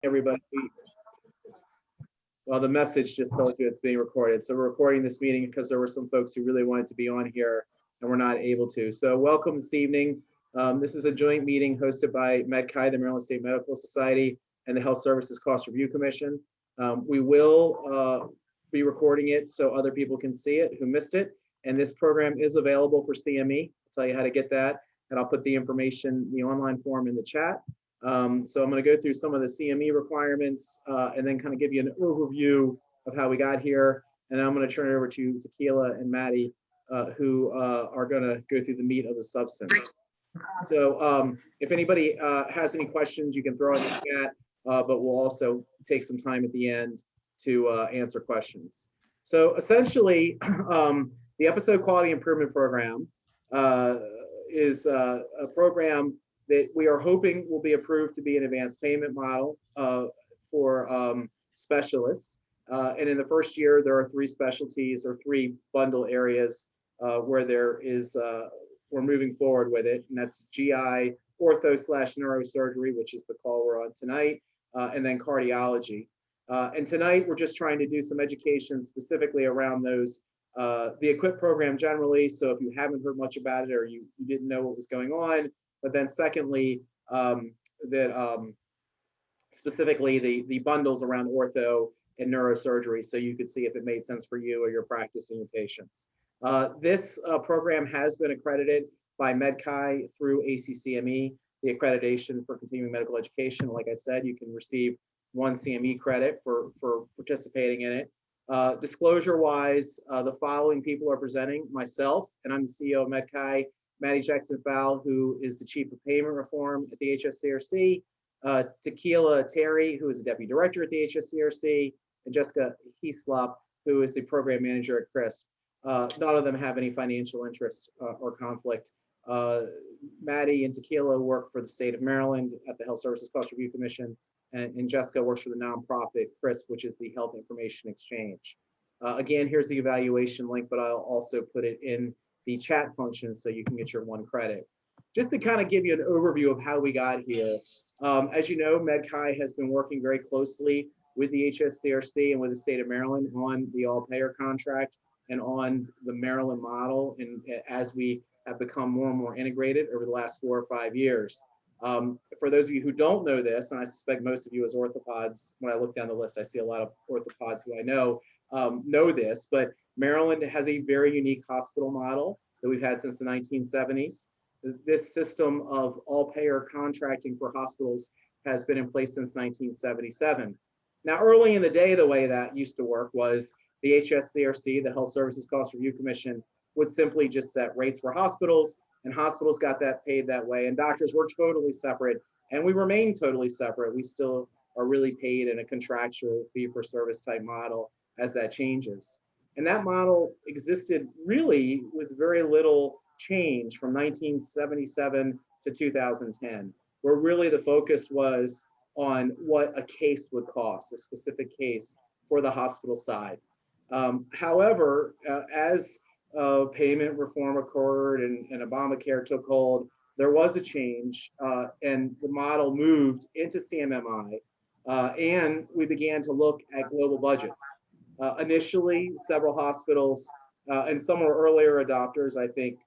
Everybody, well, the message just told you it's being recorded. So we're recording this meeting because there were some folks who really wanted to be on here and were not able to. So welcome this evening. This is a joint meeting hosted by MedChi, the Maryland State Medical Society, and the Health Services Cost Review Commission. We will be recording it so other people can see it who missed it. And this program is available for CME. I'll tell you how to get that. And I'll put the information, the online form in the chat. So I'm going to go through some of the CME requirements and then kind of give you an overview of how we got here. And I'm going to turn it over to Tequila and Maddie, who are going to go through the meat of the substance. So if anybody has any questions, you can throw it in the chat, but we'll also take some time at the end to answer questions. So essentially, the Episode Quality Improvement Program is a program that we are hoping will be approved to be an advanced payment model for specialists. And in the first year, there are 3 specialties or 3 bundle areas where there is, we're moving forward with it. And that's GI, Ortho/Neurosurgery, which is the call we're on tonight, and then cardiology. And tonight, we're just trying to do some education specifically around those, the Eqip program generally. So if you haven't heard much about it or you didn't know what was going on, but then secondly, specifically the bundles around ortho and neurosurgery, so you could see if it made sense for you or your practice and your patients. This program has been accredited by MedChi through ACCME, the accreditation for continuing medical education. Like I said, you can receive 1 CME credit for participating in it. Disclosure-wise, the following people are presenting: myself, and I'm the CEO of MedChi; Maddie Jackson-Fowle, who is the Chief of Payment Reform at the Hscrc; Tequila Terry, who is the Deputy Director at the Hscrc; and Jessica Hscrc, who is the Program Manager at CRISP. None of them have any financial interest or conflict. Maddie and Tequila work for the state of Maryland at the Health Services Cost Review Commission, and Jessica works for the nonprofit CRISP, which is the Health Information Exchange. Again, here's the evaluation link, but I'll also put it in the chat function so you can get your 1 credit. Just to kind of give you an overview of how we got here. As you know, MedChi has been working very closely with the Hscrc and with the state of Maryland on the all-payer contract and on the Maryland model, and as we have become more and more integrated over the last 4 or 5 years. For those of you who don't know this, and I suspect most of you as orthopods, when I look down the list, I see a lot of orthopods who I know this, but Maryland has a very unique hospital model that we've had since the 1970s. This system of all-payer contracting for hospitals has been in place since 1977. Now, early in the day, the way that used to work was the Hscrc, the Health Services Cost Review Commission, would simply just set rates for hospitals, and hospitals got that paid that way, and doctors were totally separate, and we remain totally separate. We still are really paid in a contractual fee-for-service type model as that changes. And that model existed really with very little change from 1977 to 2010, where really the focus was on what a case would cost, a specific case for the hospital side. However, as payment reform occurred and Obamacare took hold, there was a change and the model moved into CMMI and we began to look at global budgets. Initially, several hospitals, and some were earlier adopters. I think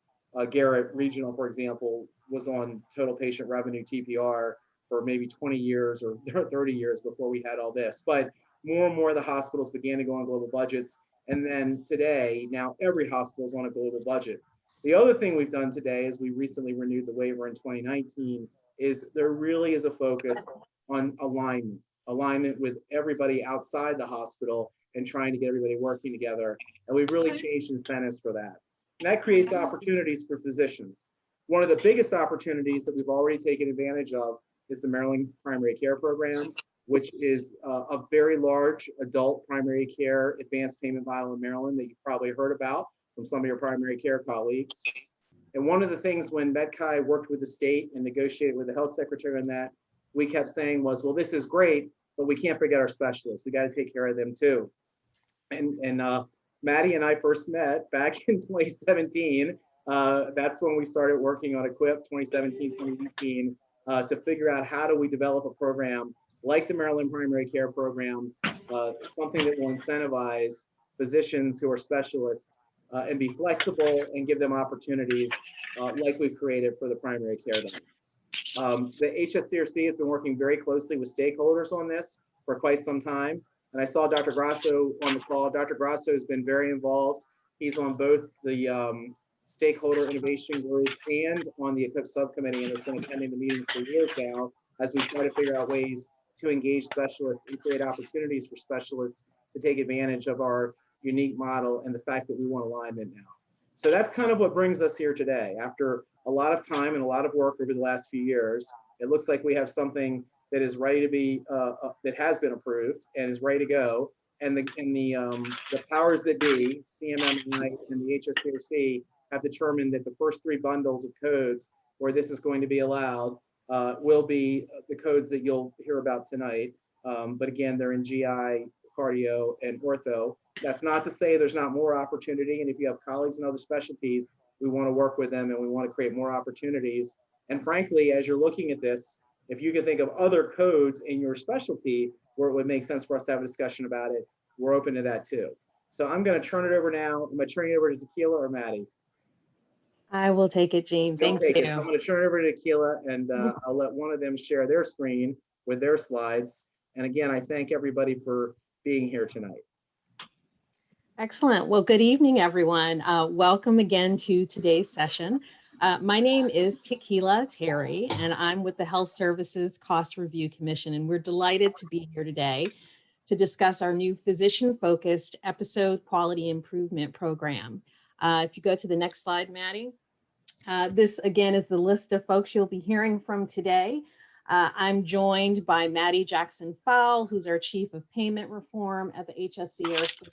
Garrett Regional, for example, was on total patient revenue TPR for maybe 20 years or 30 years before we had all this. But more and more of the hospitals began to go on global budgets. And then today, now every hospital is on a global budget. The other thing we've done today is we recently renewed the waiver in 2019, is there really is a focus on alignment with everybody outside the hospital and trying to get everybody working together. And we've really changed incentives for that. And that creates opportunities for physicians. One of the biggest opportunities that we've already taken advantage of is the Maryland Primary Care Program, which is a very large adult primary care advanced payment model in Maryland that you've probably heard about from some of your primary care colleagues. And one of the things when MedChi worked with the state and negotiated with the health secretary on that, we kept saying was, well, this is great, but we can't forget our specialists. We got to take care of them too. And Maddie and I first met back in 2017. That's when we started working on Eqip, 2017, 2018, to figure out how do we develop a program like the Maryland Primary Care Program, something that will incentivize physicians who are specialists and be flexible and give them opportunities like we've created for the primary care docs. The Hscrc has been working very closely with stakeholders on this for quite some time. And I saw Dr. Grasso on the call. Dr. Grasso has been very involved. He's on both the Stakeholder Innovation Group and on the Eqip subcommittee, and has been attending the meetings for years now as we try to figure out ways to engage specialists and create opportunities for specialists to take advantage of our unique model and the fact that we want alignment now. So that's kind of what brings us here today. After a lot of time and a lot of work over the last few years, it looks like we have something that is ready to be, that has been approved and is ready to go. And the powers that be, CMMI and the Hscrc, have determined that the first 3 bundles of codes where this is going to be allowed will be the codes that you'll hear about tonight. But again, they're in GI, cardio, and ortho. That's not to say there's not more opportunity. And if you have colleagues in other specialties, we want to work with them and we want to create more opportunities. And frankly, as you're looking at this, if you can think of other codes in your specialty where it would make sense for us to have a discussion about it, we're open to that too. So I'm going to turn it over now. I'm going to turn it over to Tequila or Maddie. I will take it, Jean. Thank you. So I'm going to turn it over to Tequila, and I'll let one of them share their screen with their slides. And again, I thank everybody for being here tonight. Excellent. Well, good evening, everyone. Welcome again to today's session. My name is Tequila Terry, and I'm with the Health Services Cost Review Commission, and we're delighted to be here today to discuss our new physician-focused episode quality improvement program. If you go to the next slide, Maddie. This, again, is the list of folks you'll be hearing from today. I'm joined by Maddie Jackson-Fowle, who's our Chief of Payment Reform at the Hscrc,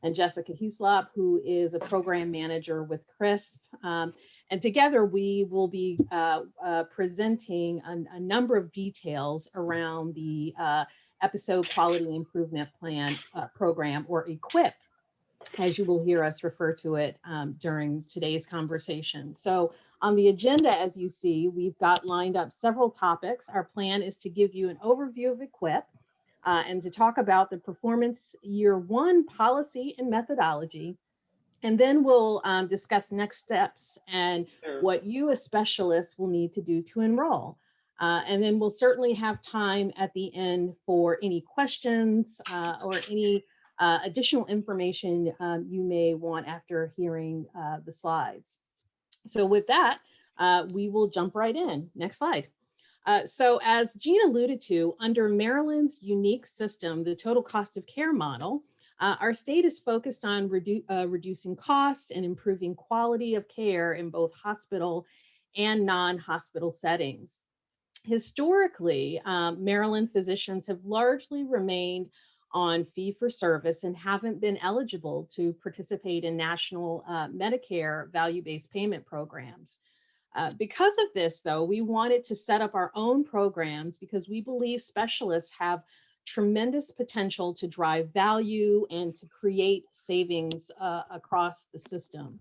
and Jessica Hislop, who is a Program Manager with CRISP. And together we will be presenting a number of details around the Episode Quality Improvement Plan program, or Eqip, as you will hear us refer to it during today's conversation. So on the agenda, as you see, we've got lined up several topics. Our plan is to give you an overview of Eqip and to talk about the performance year 1 policy and methodology. And then we'll discuss next steps and what you as specialists will need to do to enroll. And then we'll certainly have time at the end for any questions or any additional information you may want after hearing the slides. So with that, we will jump right in. Next slide. So as Jean alluded to, under Maryland's unique system, the total cost of care model, our state is focused on reducing cost and improving quality of care in both hospital and non-hospital settings. Historically, Maryland physicians have largely remained on fee-for-service and haven't been eligible to participate in national Medicare value-based payment programs. Because of this, though, we wanted to set up our own programs because we believe specialists have tremendous potential to drive value and to create savings across the system.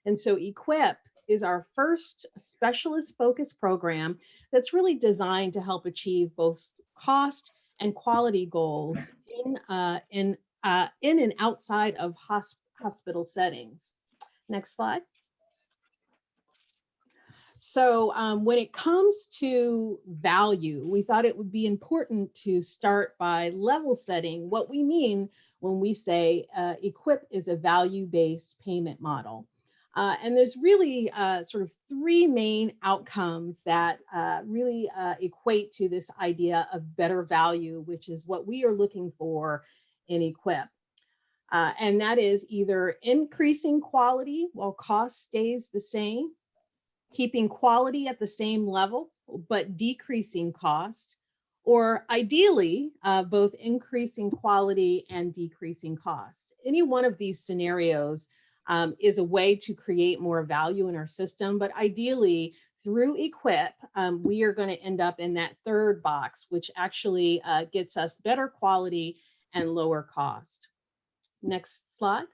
And so Eqip is our first specialist-focused program that's really designed to help achieve both cost and quality goals in and outside of hospital settings. Next slide. So when it comes to value, we thought it would be important to start by level setting what we mean when we say Eqip is a value-based payment model. And there's really sort of 3 main outcomes that really equate to this idea of better value, which is what we are looking for in Eqip. And that is either increasing quality while cost stays the same, keeping quality at the same level, but decreasing cost, or ideally, both increasing quality and decreasing cost. Any one of these scenarios is a way to create more value in our system, but ideally, through Eqip, we are going to end up in that 3rd box, which actually gets us better quality and lower cost. Next slide.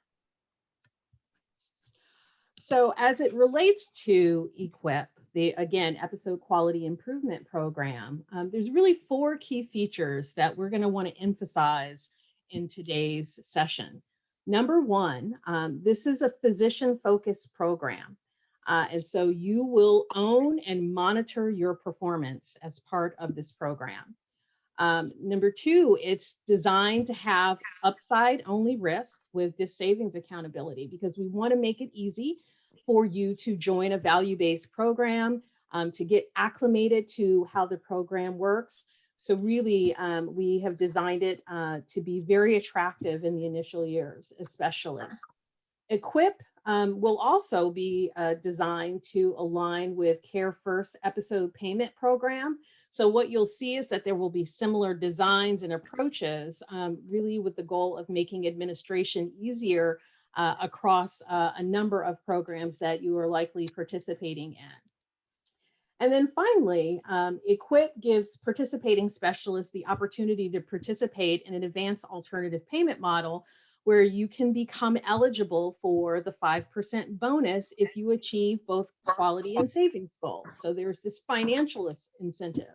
So as it relates to Eqip, the, again, episode quality improvement program. There's really 4 key features that we're going to want to emphasize in today's session. Number 1, this is a physician-focused program. And so you will own and monitor your performance as part of this program. Number 2, it's designed to have upside-only risk with this savings accountability, because we want to make it easy for you to join a value-based program, to get acclimated to how the program works. So really, we have designed it to be very attractive in the initial years, especially. Eqip will also be designed to align with CareFirst episode payment program. So what you'll see is that there will be similar designs and approaches, really with the goal of making administration easier across a number of programs that you are likely participating in. And then finally, Eqip gives participating specialists the opportunity to participate in an advanced alternative payment model where you can become eligible for the 5% bonus if you achieve both quality and savings goals. So there's this financial incentive.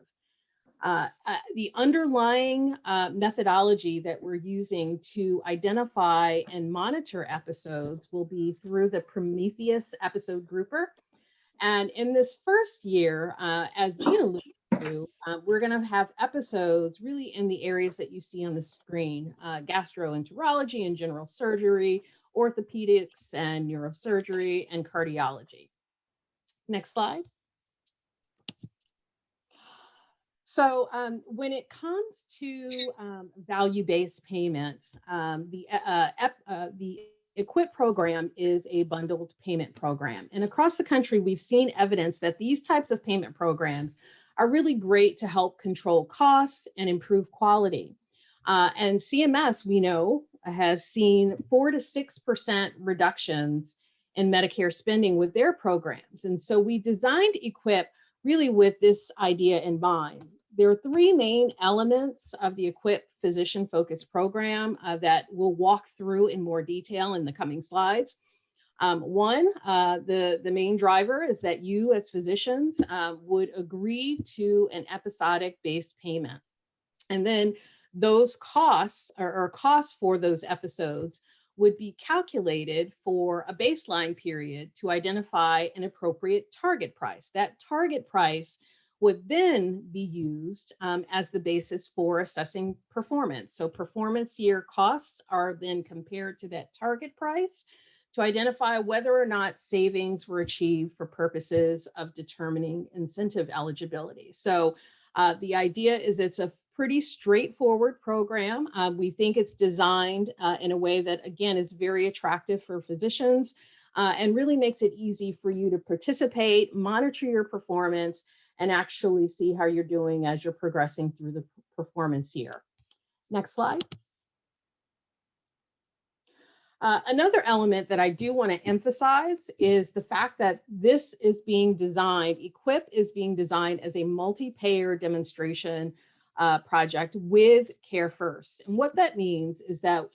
The underlying methodology that we're using to identify and monitor episodes will be through the Prometheus episode grouper. And in this first year, as Gina alluded to, we're going to have episodes really in the areas that you see on the screen: gastroenterology and general surgery, orthopedics and neurosurgery, and cardiology. Next slide. So when it comes to value-based payments, the Eqip program is a bundled payment program. And across the country, we've seen evidence that these types of payment programs are really great to help control costs and improve quality. And CMS, we know, has seen 4 to 6% reductions in Medicare spending with their programs. And so we designed Eqip really with this idea in mind. There are 3 main elements of the Eqip physician-focused program that we'll walk through in more detail in the coming slides. One, the main driver is that you as physicians would agree to an episodic-based payment. And then those costs or costs for those episodes would be calculated for a baseline period to identify an appropriate target price. That target price would then be used as the basis for assessing performance. So performance year costs are then compared to that target price to identify whether or not savings were achieved for purposes of determining incentive eligibility. So the idea is it's a pretty straightforward program. We think it's designed in a way that, again, is very attractive for physicians and really makes it easy for you to participate, monitor your performance, and actually see how you're doing as you're progressing through the performance year. Next slide. Another element that I do want to emphasize is the fact that this is being designed, Eqip is being designed as a multi-payer demonstration project with CareFirst. And what that means is that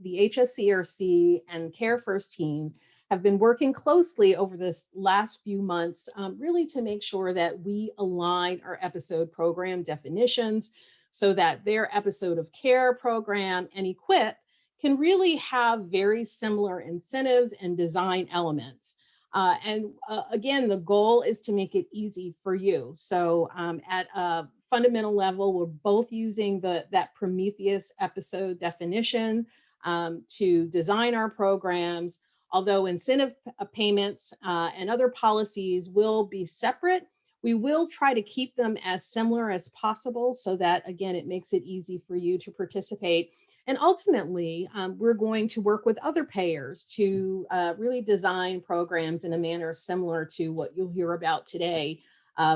the Hscrc and CareFirst team have been working closely over this last few months, really to make sure that we align our episode program definitions so that their episode of care program and Eqip can really have very similar incentives and design elements. Again, the goal is to make it easy for you. So at a fundamental level, we're both using that Prometheus episode definition to design our programs. Although incentive payments and other policies will be separate, we will try to keep them as similar as possible so that, again, it makes it easy for you to participate. And ultimately, we're going to work with other payers to really design programs in a manner similar to what you'll hear about today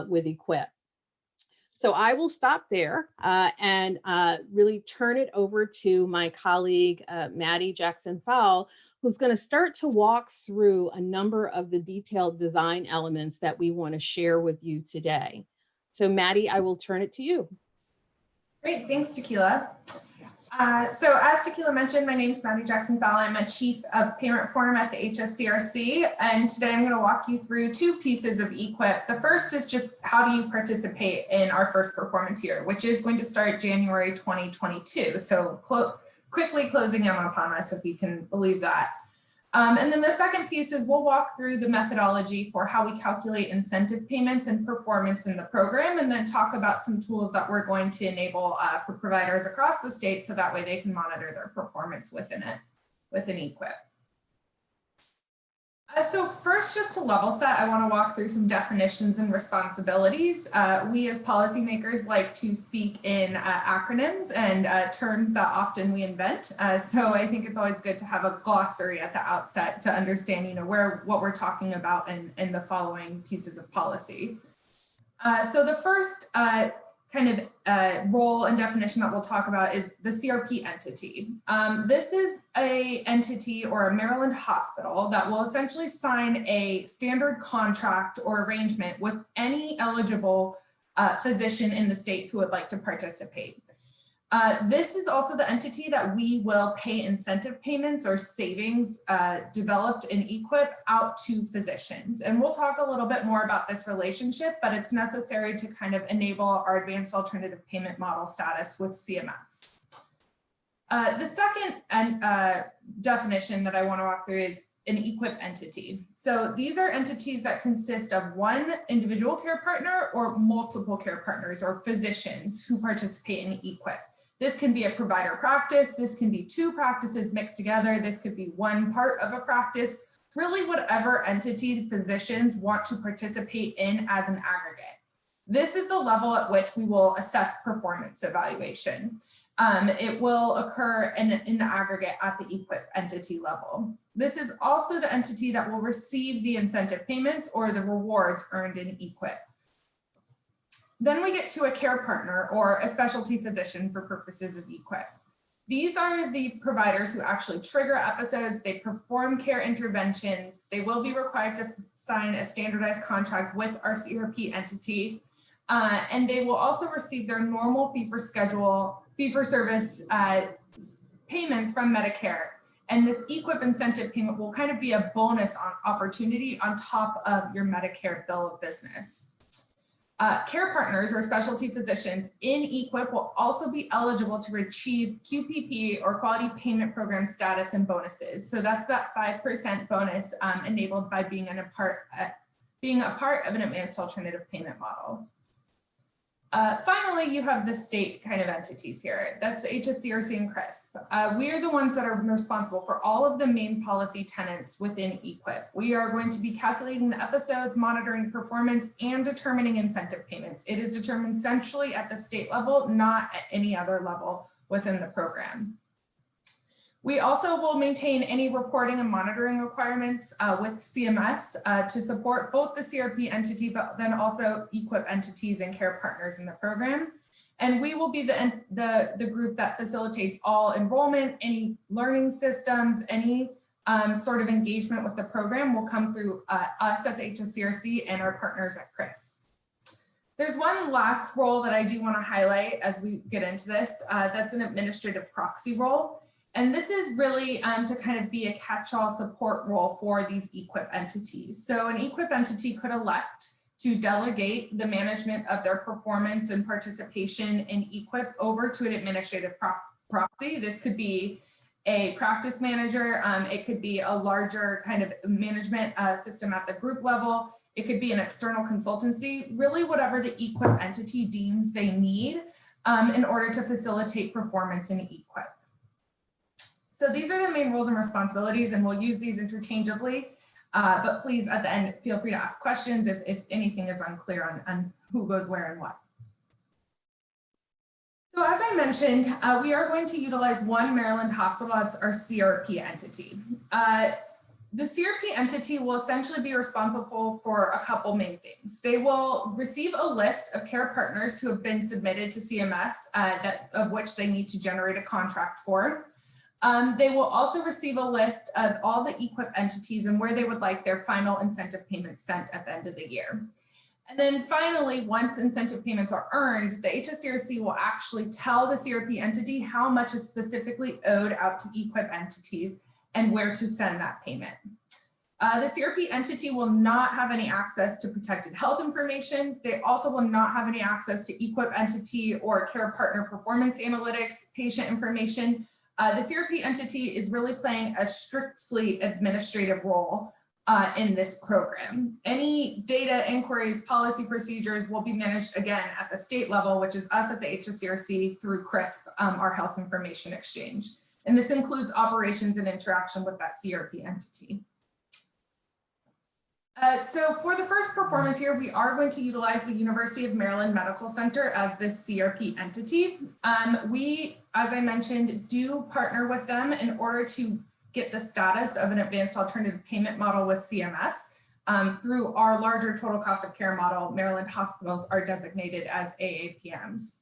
with Eqip. So I will stop there and really turn it over to my colleague, Maddie Jackson-Fowle, who's going to start to walk through a number of the detailed design elements that we want to share with you today. So Maddie, I will turn it to you. Great, thanks, Tequila. So as Tequila mentioned, my name is Maddie Jackson-Fowler. I'm a Chief of Payment Reform at the Hscrc, and today I'm going to walk you through two pieces of Eqip. The first is just how do you participate in our first performance year, which is going to start January 2022. So quickly closing in upon us, if you can believe that. And then the second piece is we'll walk through the methodology for how we calculate incentive payments and performance in the program, and then talk about some tools that we're going to enable for providers across the state so that way they can monitor their performance within Eqip. So first, just to level set, I want to walk through some definitions and responsibilities. We as policymakers like to speak in acronyms and terms that often we invent. So I think it's always good to have a glossary at the outset to understand, what we're talking about in the following pieces of policy. So the first role and definition that we'll talk about is the CRP entity. This is a entity or a Maryland hospital that will essentially sign a standard contract or arrangement with any eligible physician in the state who would like to participate. This is also the entity that we will pay incentive payments or savings developed in Eqip out to physicians. And we'll talk a little bit more about this relationship, but it's necessary to kind of enable our advanced alternative payment model status with CMS. The second definition that I want to walk through is an Eqip entity. So these are entities that consist of one individual care partner or multiple care partners or physicians who participate in Eqip. This can be a provider practice, this can be two practices mixed together, this could be one part of a practice, really whatever entity physicians want to participate in as an aggregate. This is the level at which we will assess performance evaluation. It will occur in the aggregate at the Eqip entity level. This is also the entity that will receive the incentive payments or the rewards earned in Eqip. Then we get to a care partner or a specialty physician for purposes of Eqip. These are the providers who actually trigger episodes, they perform care interventions, they will be required to sign a standardized contract with our CRP entity, and they will also receive their normal fee-for-service payments from Medicare. And this Eqip incentive payment will kind of be a bonus opportunity on top of your Medicare bill of business. Care partners or specialty physicians in Eqip will also be eligible to achieve QPP or quality payment program status and bonuses. So that's that 5% bonus enabled by being a part of an advanced alternative payment model. Finally, you have the state kind of entities here. That's Hscrc and Crisp. We are the ones that are responsible for all of the main policy tenets within Eqip. We are going to be calculating the episodes, monitoring performance, and determining incentive payments. It is determined centrally at the state level, not at any other level within the program. We also will maintain any reporting and monitoring requirements with CMS to support both the CRP entity, but then also Eqip entities and care partners in the program. And we will be the group that facilitates all enrollment, any learning systems, any sort of engagement with the program will come through us at the Hscrc and our partners at CRIS. There's one last role that I do want to highlight as we get into this. That's an administrative proxy role. And this is really to kind of be a catch-all support role for these Eqip entities. So an Eqip entity could elect to delegate the management of their performance and participation in Eqip over to an administrative proxy. This could be a practice manager. It could be a larger kind of management system at the group level. It could be an external consultancy, really whatever the Eqip entity deems they need in order to facilitate performance in Eqip. So these are the main roles and responsibilities, and we'll use these interchangeably, but please at the end, feel free to ask questions if anything is unclear on who goes where and what. So as I mentioned, we are going to utilize one Maryland hospital as our CRP entity. The CRP entity will essentially be responsible for a couple main things. They will receive a list of care partners who have been submitted to CMS of which they need to generate a contract for. They will also receive a list of all the Eqip entities and where they would like their final incentive payments sent at the end of the year. And then finally, once incentive payments are earned, the Hscrc will actually tell the CRP entity how much is specifically owed out to Eqip entities and where to send that payment. The CRP entity will not have any access to protected health information. They also will not have any access to Eqip entity or care partner performance analytics, patient information. The CRP entity is really playing a strictly administrative role in this program. Any data inquiries, policy procedures will be managed again at the state level, which is us at the Hscrc through CRISP, our health information exchange. And this includes operations and interaction with that CRP entity. So for the first performance here, we are going to utilize the University of Maryland Medical Center as this CRP entity. We, as I mentioned, do partner with them in order to get the status of an advanced alternative payment model with CMS. Through our larger total cost of care model, Maryland hospitals are designated as AAPMs.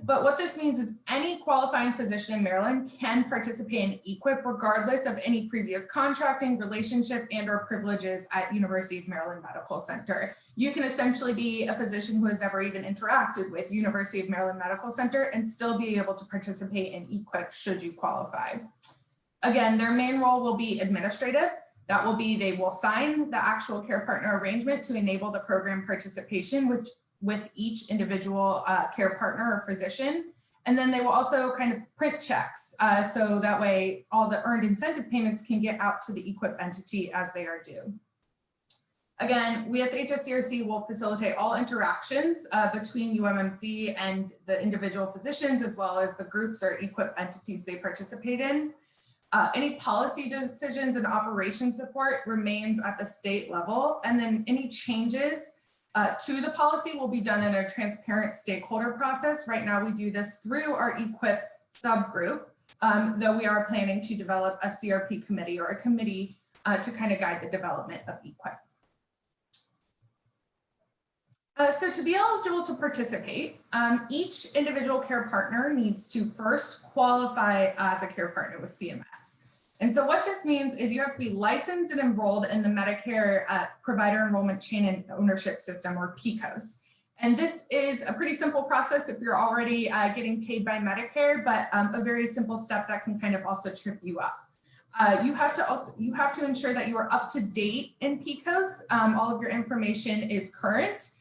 But what this means is any qualifying physician in Maryland can participate in Eqip regardless of any previous contracting, relationship, and or privileges at University of Maryland Medical Center. You can essentially be a physician who has never even interacted with University of Maryland Medical Center and still be able to participate in Eqip should you qualify. Again, their main role will be administrative. That will be, they will sign the actual care partner arrangement to enable the program participation with each individual care partner or physician. And then they will also kind of print checks. So that way all the earned incentive payments can get out to the Eqip entity as they are due. Again, we at the Hscrc will facilitate all interactions between UMMC and the individual physicians, as well as the groups or Eqip entities they participate in. Any policy decisions and operation support remains at the state level. And then any changes to the policy will be done in a transparent stakeholder process. Right now, we do this through our Eqip subgroup, though we are planning to develop a CRP committee or a committee to kind of guide the development of Eqip. So to be eligible to participate, each individual care partner needs to first qualify as a care partner with CMS. And so what this means is you have to be licensed and enrolled in the Medicare Provider Enrollment Chain and Ownership System, or PCOS. And this is a pretty simple process if you're already getting paid by Medicare, but a very simple step that can kind of also trip you up. You have to ensure that you are up to date in PCOS. All of your information is current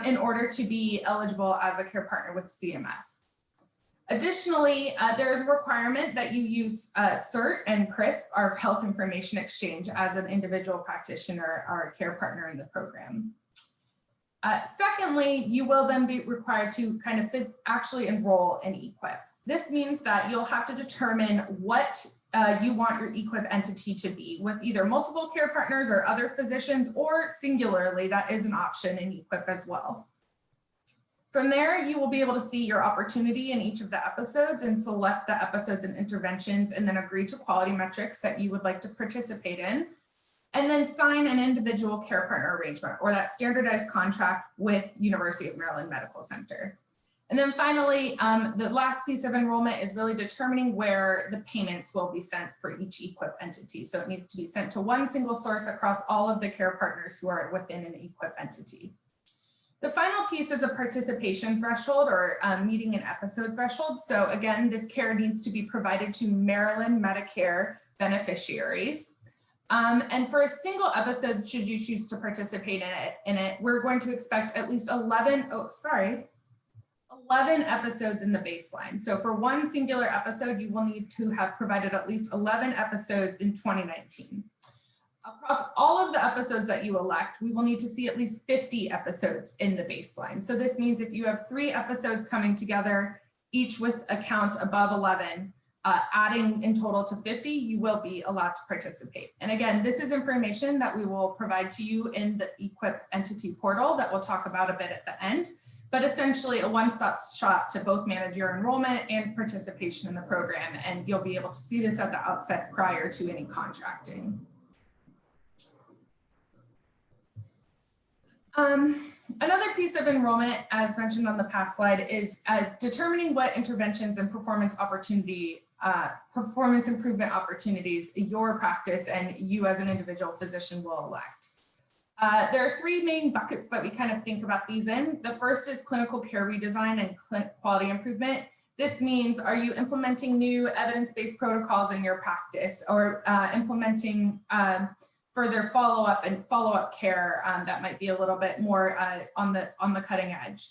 in order to be eligible as a care partner with CMS. Additionally, there is a requirement that you use Hscrc and CRISP, our health information exchange, as an individual practitioner or care partner in the program. Secondly, you will then be required to kind of actually enroll in Eqip. This means that you'll have to determine what you want your Eqip entity to be, with either multiple care partners or other physicians, or singularly. That is an option in Eqip as well. From there, you will be able to see your opportunity in each of the episodes and select the episodes and interventions, and then agree to quality metrics that you would like to participate in, and then sign an individual care partner arrangement or that standardized contract with University of Maryland Medical Center. And then finally, the last piece of enrollment is really determining where the payments will be sent for each Eqip entity. So it needs to be sent to one single source across all of the care partners who are within an Eqip entity. The final piece is a participation threshold, or meeting an episode threshold. So again, this care needs to be provided to Maryland Medicare beneficiaries. And for a single episode, should you choose to participate in it, we're going to expect at least 11 episodes in the baseline. So for one singular episode, you will need to have provided at least 11 episodes in 2019. Across all of the episodes that you elect, we will need to see at least 50 episodes in the baseline. So this means if you have 3 episodes coming together, each with a count above 11, adding in total to 50, you will be allowed to participate. And again, this is information that we will provide to you in the Eqip entity portal that we'll talk about a bit at the end, but essentially a one-stop shop to both manage your enrollment and participation in the program. And you'll be able to see this at the outset prior to any contracting. Another piece of enrollment, as mentioned on the past slide, is determining what interventions and performance improvement opportunities your practice and you as an individual physician will elect. There are three main buckets that we kind of think about these in. The first is clinical care redesign and quality improvement. This means, are you implementing new evidence-based protocols in your practice, or implementing further follow-up care that might be a little bit more on the cutting edge?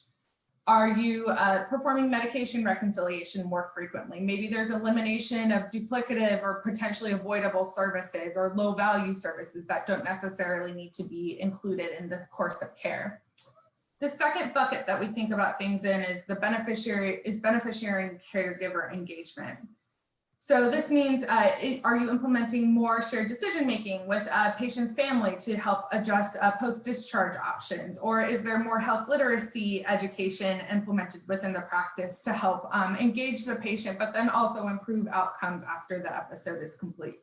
Are you performing medication reconciliation more frequently? Maybe there's elimination of duplicative or potentially avoidable services or low value services that don't necessarily need to be included in the course of care. The second bucket that we think about things in is beneficiary and caregiver engagement. So this means, are you implementing more shared decision-making with a patient's family to help adjust post-discharge options? Or is there more health literacy education implemented within the practice to help engage the patient, but then also improve outcomes after the episode is complete?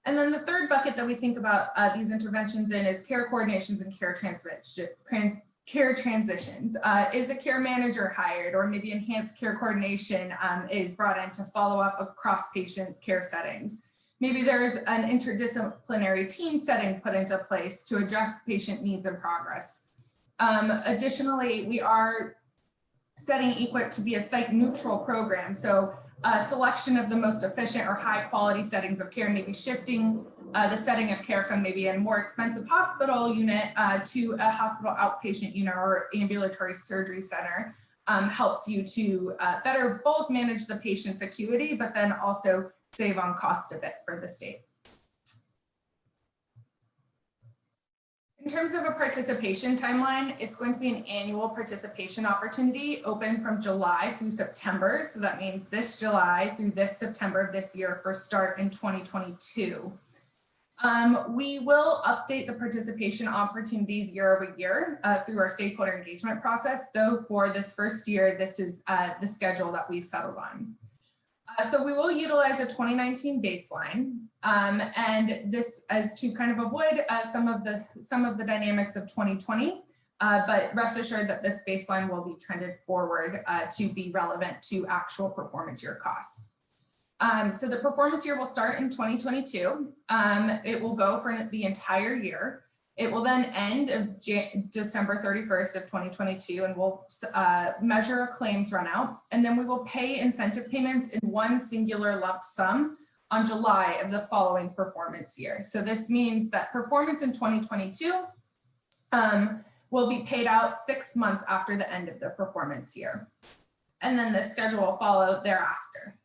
And then the third bucket that we think about these interventions in is care coordinations and care transitions. Is a care manager hired, or maybe enhanced care coordination is brought in to follow up across patient care settings? Maybe there's an interdisciplinary team setting put into place to address patient needs and progress. Additionally, we are setting Eqip to be a site neutral program. So selection of the most efficient or high quality settings of care, maybe shifting the setting of care from maybe a more expensive hospital unit to a hospital outpatient unit or ambulatory surgery center, helps you to better both manage the patient's acuity, but then also save on cost a bit for the state. In terms of a participation timeline, it's going to be an annual participation opportunity open from July through September. So that means this July through this September of this year for start in 2022. We will update the participation opportunities year over year through our stakeholder engagement process, though for this first year, this is the schedule that we've settled on. So we will utilize a 2019 baseline, and this as to kind of avoid some of the dynamics of 2020, but rest assured that this baseline will be trended forward to be relevant to actual performance year costs. So the performance year will start in 2022. It will go for the entire year. It will then end of December 31st of 2022, and we'll measure a claims run out, and then we will pay incentive payments in one singular lump sum on July of the following performance year. So this means that performance in 2022 will be paid out 6 months after the end of the performance year. And then the schedule will follow thereafter.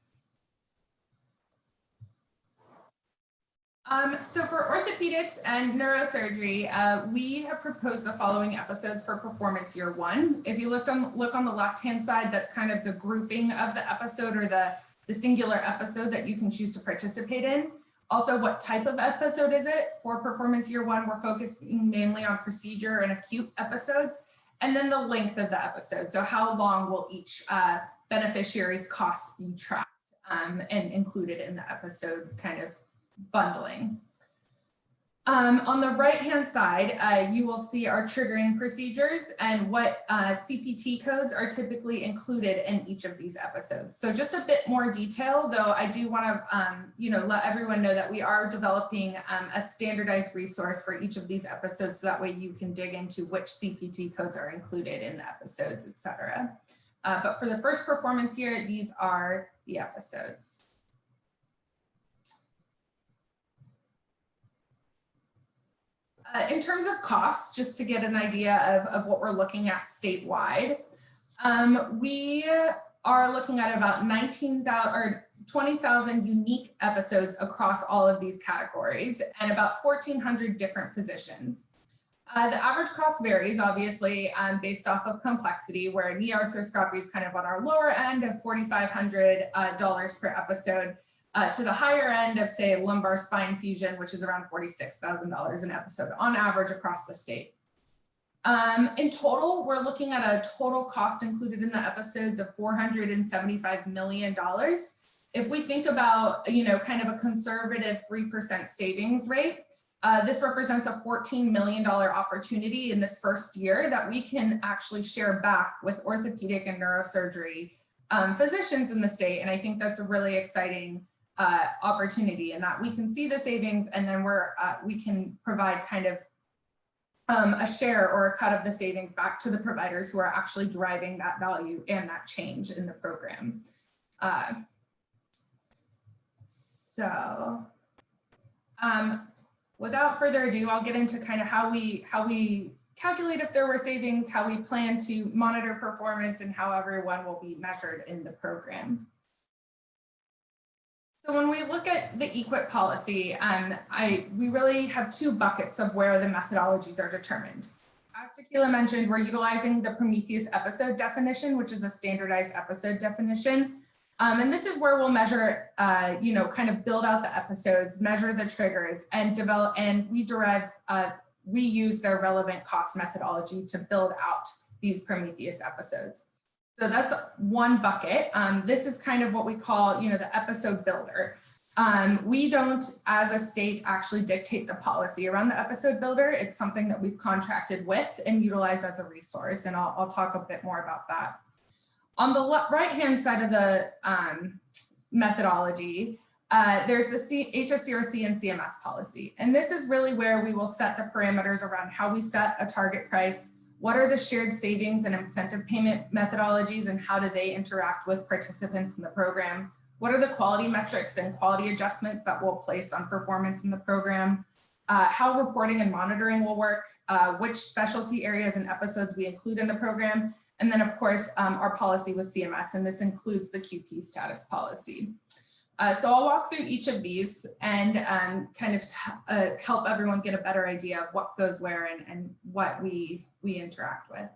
So for orthopedics and neurosurgery, we have proposed the following episodes for performance year 1. If you look on the left-hand side, that's kind of the grouping of the episode, or the singular episode that you can choose to participate in. Also, what type of episode is it? For performance year 1, we're focusing mainly on procedure and acute episodes, and then the length of the episode. So how long will each beneficiary's costs be tracked and included in the episode kind of bundling. On the right-hand side, you will see our triggering procedures and what CPT codes are typically included in each of these episodes. So just a bit more detail, though I do want to let everyone know that we are developing a standardized resource for each of these episodes, so that way you can dig into which CPT codes are included in the episodes, etc. But for the first performance year, these are the episodes. In terms of costs, just to get an idea of what we're looking at statewide, we are looking at about 19,000 or 20,000 unique episodes across all of these categories, and about 1,400 different physicians. The average cost varies, obviously, based off of complexity, where knee arthroscopy is kind of on our lower end of $4,500 per episode, to the higher end of, say, lumbar spine fusion, which is around $46,000 an episode on average across the state. In total, we're looking at a total cost included in the episodes of $475 million. If we think about, kind of a conservative 3% savings rate, this represents a $14 million opportunity in this first year that we can actually share back with orthopedic and neurosurgery physicians in the state. And I think that's a really exciting opportunity, in that we can see the savings, and then we can provide kind of a share or a cut of the savings back to the providers who are actually driving that value and that change in the program. Without further ado, I'll get into kind of how we calculate if there were savings, how we plan to monitor performance, and how everyone will be measured in the program. So when we look at the Eqip policy, we really have two buckets of where the methodologies are determined. As Tequila mentioned, we're utilizing the Prometheus episode definition, which is a standardized episode definition. And this is where we'll measure, kind of build out the episodes, measure the triggers, and develop, and we use their relevant cost methodology to build out these Prometheus episodes. So that's one bucket. This is kind of what we call, the episode builder. We don't, as a state, actually dictate the policy around the episode builder. It's something that we've contracted with and utilized as a resource, and I'll talk a bit more about that. On the right-hand side of the methodology, there's the Hscrc and Cms policy. And this is really where we will set the parameters around how we set a target price, what are the shared savings and incentive payment methodologies, and how do they interact with participants in the program? What are the quality metrics and quality adjustments that we'll place on performance in the program? How reporting and monitoring will work, which specialty areas and episodes we include in the program, and then of course, our policy with CMS, and this includes the QP status policy. So I'll walk through each of these and kind of help everyone get a better idea of what goes where and what we interact with.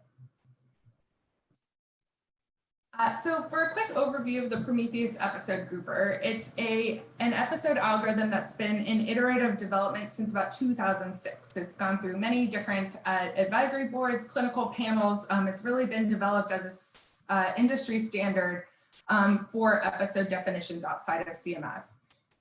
So for a quick overview of the Prometheus episode grouper, it's an episode algorithm that's been in iterative development since about 2006. It's gone through many different advisory boards, clinical panels. It's really been developed as an industry standard for episode definitions outside of CMS.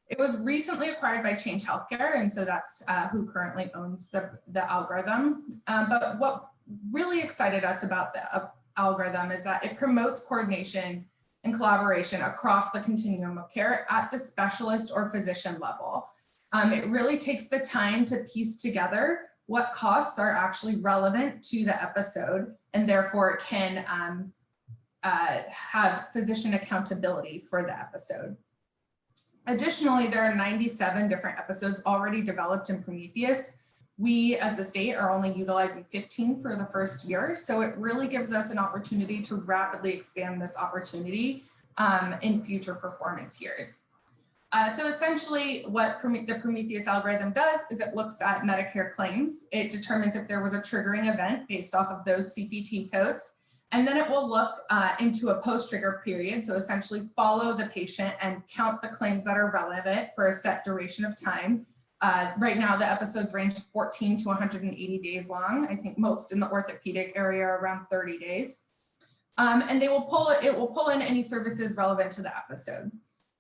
It was recently acquired by Change Healthcare, and so that's who currently owns the algorithm. But what really excited us about the algorithm is that it promotes coordination and collaboration across the continuum of care at the specialist or physician level. It really takes the time to piece together what costs are actually relevant to the episode, and therefore it can have physician accountability for the episode. Additionally, there are 97 different episodes already developed in Prometheus. We, as the state, are only utilizing 15 for the first year, so it really gives us an opportunity to rapidly expand this opportunity in future performance years. So essentially what the Prometheus algorithm does is it looks at Medicare claims. It determines if there was a triggering event based off of those CPT codes. And then it will look into a post-trigger period. So essentially follow the patient and count the claims that are relevant for a set duration of time. Right now, the episodes range 14 to 180 days long. I think most in the orthopedic area are around 30 days. And it will pull in any services relevant to the episode.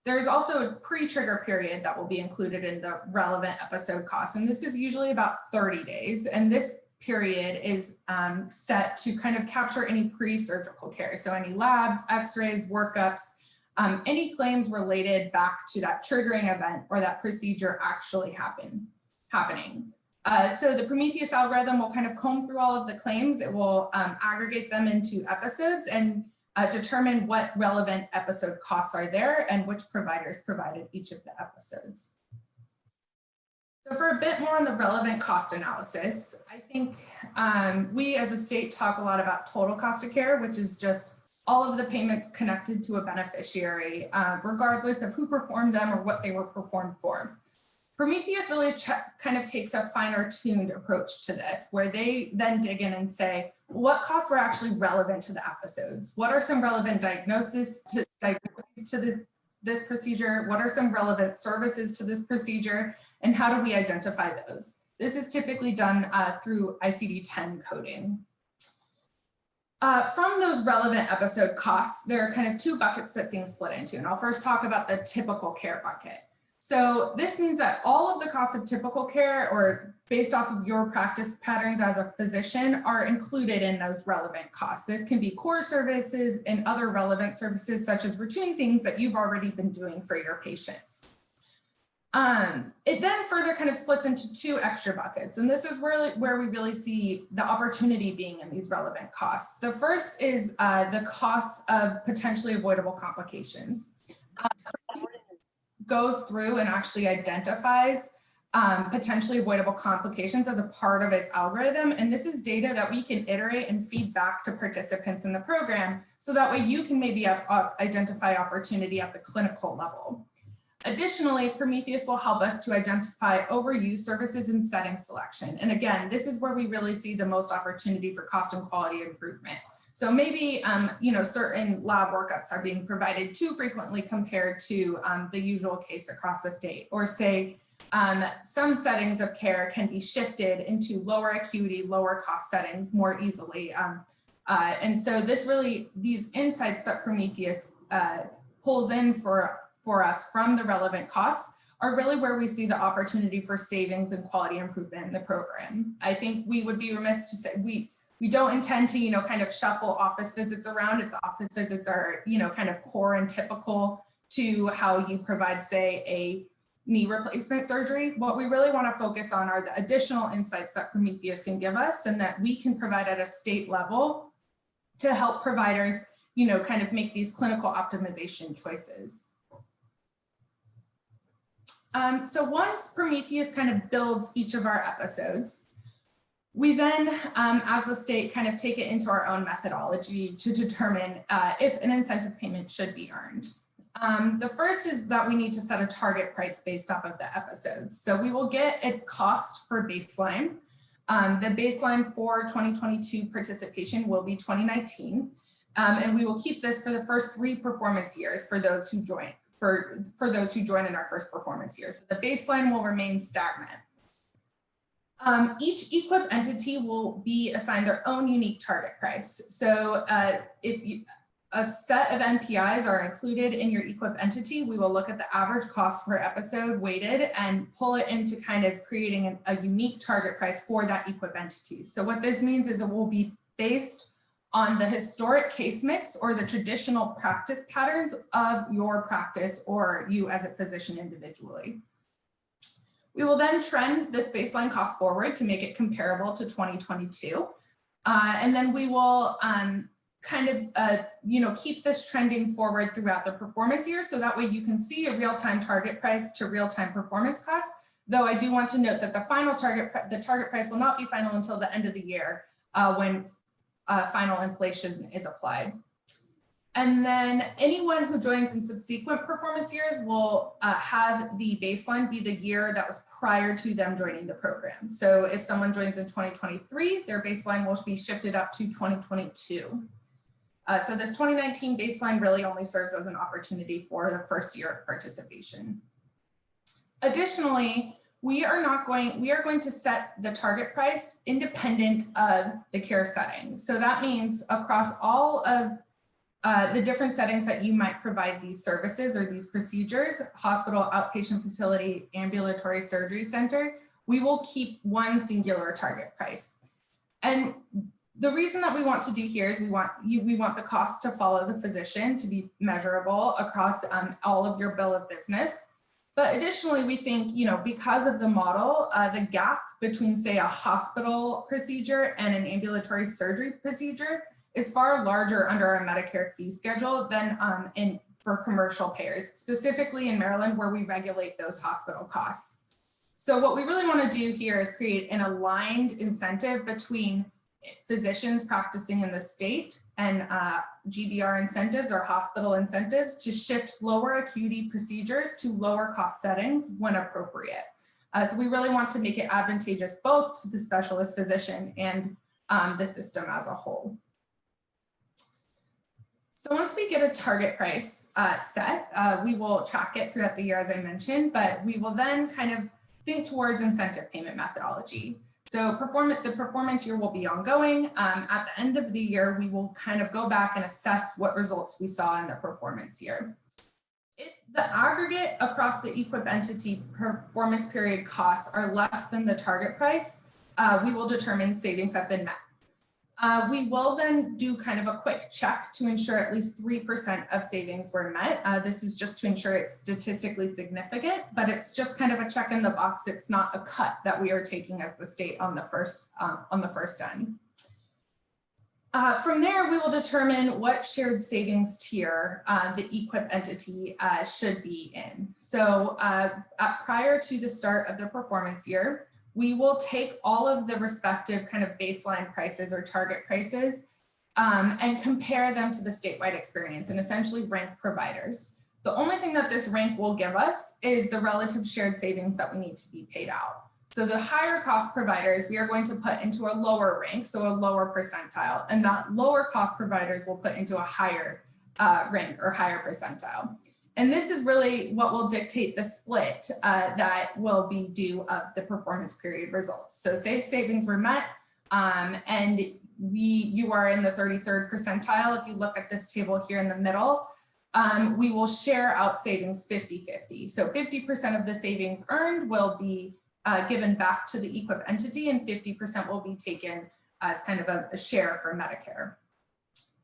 There's also a pre-trigger period that will be included in the relevant episode costs. And this is usually about 30 days. And this period is set to kind of capture any pre-surgical care. So any labs, x-rays, workups, any claims related back to that triggering event or that procedure actually happening. So the Prometheus algorithm will kind of comb through all of the claims. It will aggregate them into episodes and determine what relevant episode costs are there and which providers provided each of the episodes. So for a bit more on the relevant cost analysis, I think we as a state talk a lot about total cost of care, which is just all of the payments connected to a beneficiary, regardless of who performed them or what they were performed for. Prometheus really kind of takes a finer tuned approach to this, where they then dig in and say, what costs were actually relevant to the episodes? What are some relevant diagnoses to this procedure? What are some relevant services to this procedure? And how do we identify those? This is typically done through ICD-10 coding. From those relevant episode costs, there are kind of two buckets that things split into. And I'll first talk about the typical care bucket. So this means that all of the costs of typical care or based off of your practice patterns as a physician are included in those relevant costs. This can be core services and other relevant services such as routine things that you've already been doing for your patients. It then further kind of splits into two extra buckets. And this is where we really see the opportunity being in these relevant costs. The first is the cost of potentially avoidable complications. Goes through and actually identifies potentially avoidable complications as a part of its algorithm. And this is data that we can iterate and feed back to participants in the program. So that way you can maybe identify opportunity at the clinical level. Additionally, Prometheus will help us to identify overuse services and setting selection. And again, this is where we really see the most opportunity for cost and quality improvement. So maybe, certain lab workups are being provided too frequently compared to the usual case across the state, or say some settings of care can be shifted into lower acuity, lower cost settings more easily. And so these insights that Prometheus pulls in for us from the relevant costs are really where we see the opportunity for savings and quality improvement in the program. I think we would be remiss to say we don't intend to, kind of shuffle office visits around if the office visits are, kind of core and typical to how you provide, say, a knee replacement surgery. What we really want to focus on are the additional insights that Prometheus can give us and that we can provide at a state level to help providers, kind of make these clinical optimization choices. So once Prometheus kind of builds each of our episodes, we then, as a state, kind of take it into our own methodology to determine if an incentive payment should be earned. The first is that we need to set a target price based off of the episodes. So we will get a cost for baseline. The baseline for 2022 participation will be 2019. And we will keep this for the first 3 performance years for those who join. For those who join in our first performance year. So the baseline will remain stagnant. Each Eqip entity will be assigned their own unique target price. So if a set of NPIs are included in your Eqip entity, we will look at the average cost per episode weighted and pull it into kind of creating a unique target price for that Eqip entity. So what this means is it will be based on the historic case mix or the traditional practice patterns of your practice or you as a physician individually. We will then trend this baseline cost forward to make it comparable to 2022. And then we will keep this trending forward throughout the performance year. So that way you can see a real-time target price to real-time performance costs. Though I do want to note that the target price will not be final until the end of the year when final inflation is applied. And then anyone who joins in subsequent performance years will have the baseline be the year that was prior to them joining the program. So if someone joins in 2023, their baseline will be shifted up to 2022. So this 2019 baseline really only serves as an opportunity for the first year of participation. Additionally, we are going to set the target price independent of the care setting. So that means across all of the different settings that you might provide these services or these procedures, hospital, outpatient facility, ambulatory surgery center, we will keep one singular target price. And the reason that we want to do here is we want the cost to follow the physician, to be measurable across all of your bill of business. But additionally, we think, because of the model, the gap between, say, a hospital procedure and an ambulatory surgery procedure is far larger under our Medicare fee schedule than for commercial payers, specifically in Maryland, where we regulate those hospital costs. So what we really want to do here is create an aligned incentive between physicians practicing in the state and GBR incentives or hospital incentives to shift lower acuity procedures to lower cost settings when appropriate. So we really want to make it advantageous both to the specialist physician and the system as a whole. So once we get a target price set, we will track it throughout the year, as I mentioned, but we will then kind of think towards incentive payment methodology. So the performance year will be ongoing. At the end of the year, we will kind of go back and assess what results we saw in the performance year. If the aggregate across the Eqip entity performance period costs are less than the target price, we will determine savings have been met. We will then do kind of a quick check to ensure at least 3% of savings were met. This is just to ensure it's statistically significant, but it's just kind of a check in the box. It's not a cut that we are taking as the state on the first end. From there, we will determine what shared savings tier the Eqip entity should be in. So prior to the start of the performance year, we will take all of the respective kind of baseline prices or target prices and compare them to the statewide experience and essentially rank providers. The only thing that this rank will give us is the relative shared savings that we need to be paid out. So the higher cost providers, we are going to put into a lower rank, so a lower percentile, and that lower cost providers will put into a higher rank or higher percentile. And this is really what will dictate the split that will be due of the performance period results. So say savings were met and you are in the 33rd percentile. If you look at this table here in the middle, we will share out savings 50-50. So 50% of the savings earned will be given back to the Eqip entity and 50% will be taken as kind of a share for Medicare.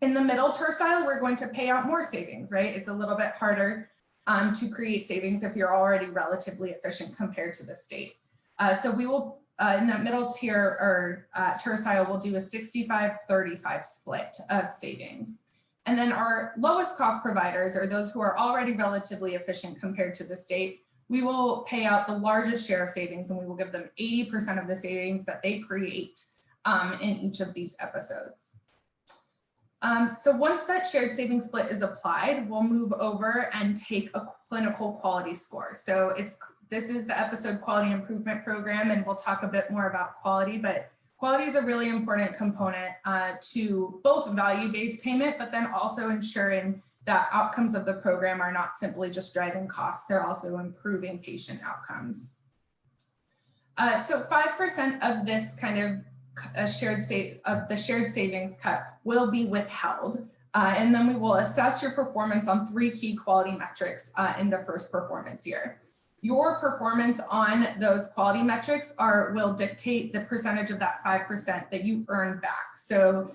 In the middle tercile, we're going to pay out more savings, right? It's a little bit harder to create savings if you're already relatively efficient compared to the state. So we will, in that middle tier or tercile, we'll do a 65-35 split of savings. And then our lowest cost providers, or those who are already relatively efficient compared to the state, we will pay out the largest share of savings and we will give them 80% of the savings that they create in each of these episodes. So once that shared savings split is applied, we'll move over and take a clinical quality score. So this is the episode quality improvement program, and we'll talk a bit more about quality, but quality is a really important component to both value-based payment, but then also ensuring that outcomes of the program are not simply just driving costs, they're also improving patient outcomes. So 5% of this kind of shared savings cut will be withheld. And then we will assess your performance on 3 key quality metrics in the first performance year. Your performance on those quality metrics will dictate the percentage of that 5% that you earn back. So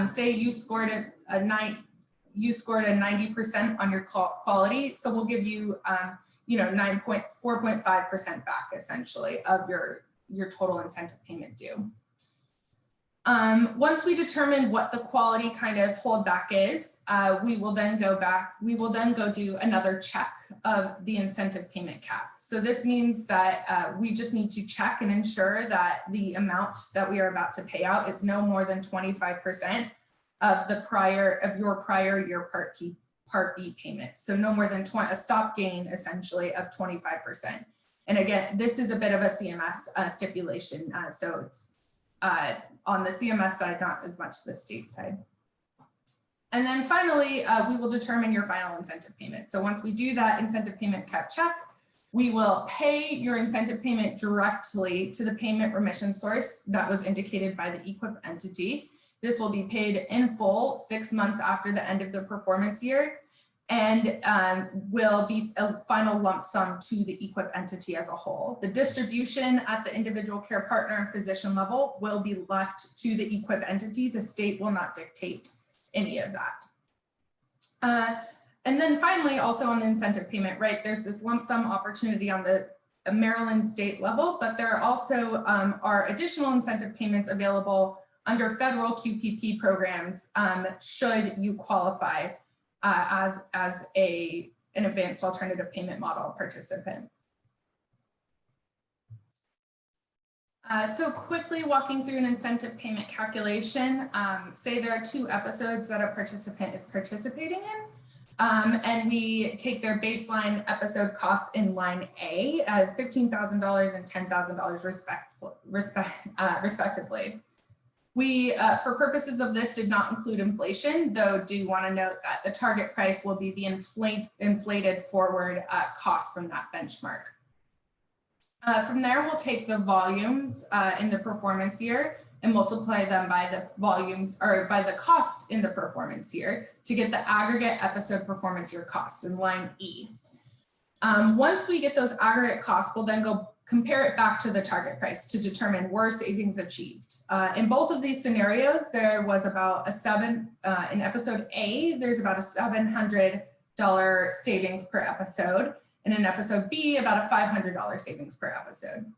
say you scored a 90% on your quality, so we'll give you 4.5% back essentially of your total incentive payment due. Once we determine what the quality kind of holdback is, we will then go do another check of the incentive payment cap. So this means that we just need to check and ensure that the amount that we are about to pay out is no more than 25% of your prior year Part B payment. So no more than a stop gain essentially of 25%. And again, this is a bit of a CMS stipulation. So it's on the CMS side, not as much the state side. And then finally, we will determine your final incentive payment. So once we do that incentive payment cap check, we will pay your incentive payment directly to the payment remission source that was indicated by the Eqip entity. This will be paid in full 6 months after the end of the performance year and will be a final lump sum to the Eqip entity as a whole. The distribution at the individual care partner and physician level will be left to the Eqip entity. The state will not dictate any of that. And then finally, also on the incentive payment, right, there's this lump sum opportunity on the Maryland state level, but there also are additional incentive payments available under federal QPP programs should you qualify as an advanced alternative payment model participant. So quickly walking through an incentive payment calculation, say there are 2 episodes that a participant is participating in, and we take their baseline episode cost in line A as $15,000 and $10,000 respectively. We, for purposes of this, did not include inflation, though do want to note that the target price will be the inflated forward cost from that benchmark. From there, we'll take the volumes in the performance year and multiply them by the volumes or by the cost in the performance year to get the aggregate episode performance year costs in line E. Once we get those aggregate costs, we'll then go compare it back to the target price to determine were savings achieved. In both of these scenarios, there was about in episode A, there's about a $700 savings per episode. And in episode B, about a $500 savings per episode.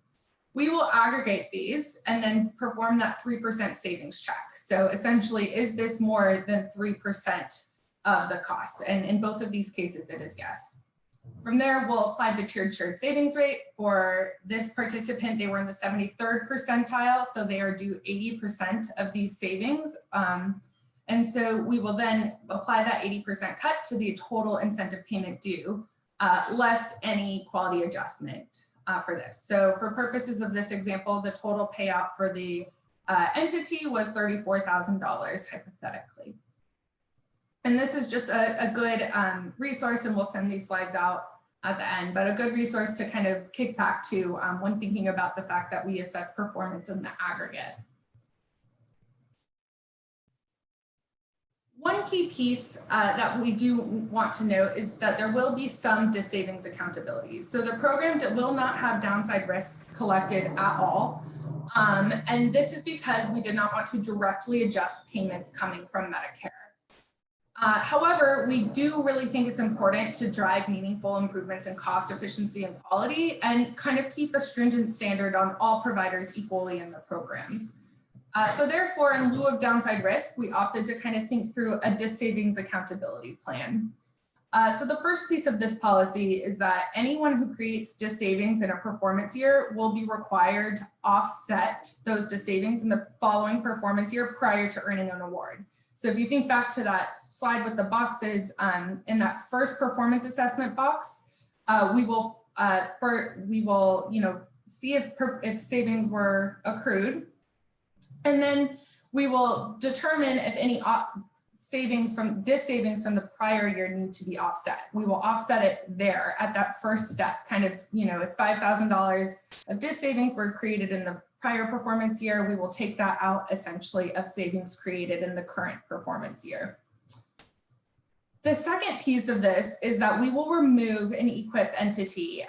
We will aggregate these and then perform that 3% savings check. So essentially, is this more than 3% of the cost? And in both of these cases, it is yes. From there, we'll apply the tiered shared savings rate. For this participant, they were in the 73rd percentile, so they are due 80% of these savings. And so we will then apply that 80% cut to the total incentive payment due, less any quality adjustment for this. So for purposes of this example, the total payout for the entity was $34,000 hypothetically. And this is just a good resource, and we'll send these slides out at the end, but a good resource to kind of kick back to when thinking about the fact that we assess performance in the aggregate. One key piece that we do want to note is that there will be some savings accountability. So the program will not have downside risk collected at all. And this is because we did not want to directly adjust payments coming from Medicare. However, we do really think it's important to drive meaningful improvements in cost efficiency and quality and kind of keep a stringent standard on all providers equally in the program. So therefore, in lieu of downside risk, we opted to kind of think through a savings accountability plan. So the first piece of this policy is that anyone who creates savings in a performance year will be required to offset those savings in the following performance year prior to earning an award. So if you think back to that slide with the boxes, in that first performance assessment box, we will see if savings were accrued, and then we will determine if any savings from the prior year need to be offset. We will offset it there at that first step, kind of, if $5,000 of savings were created in the prior performance year, we will take that out essentially of savings created in the current performance year. The second piece of this is that we will remove an Eqip entity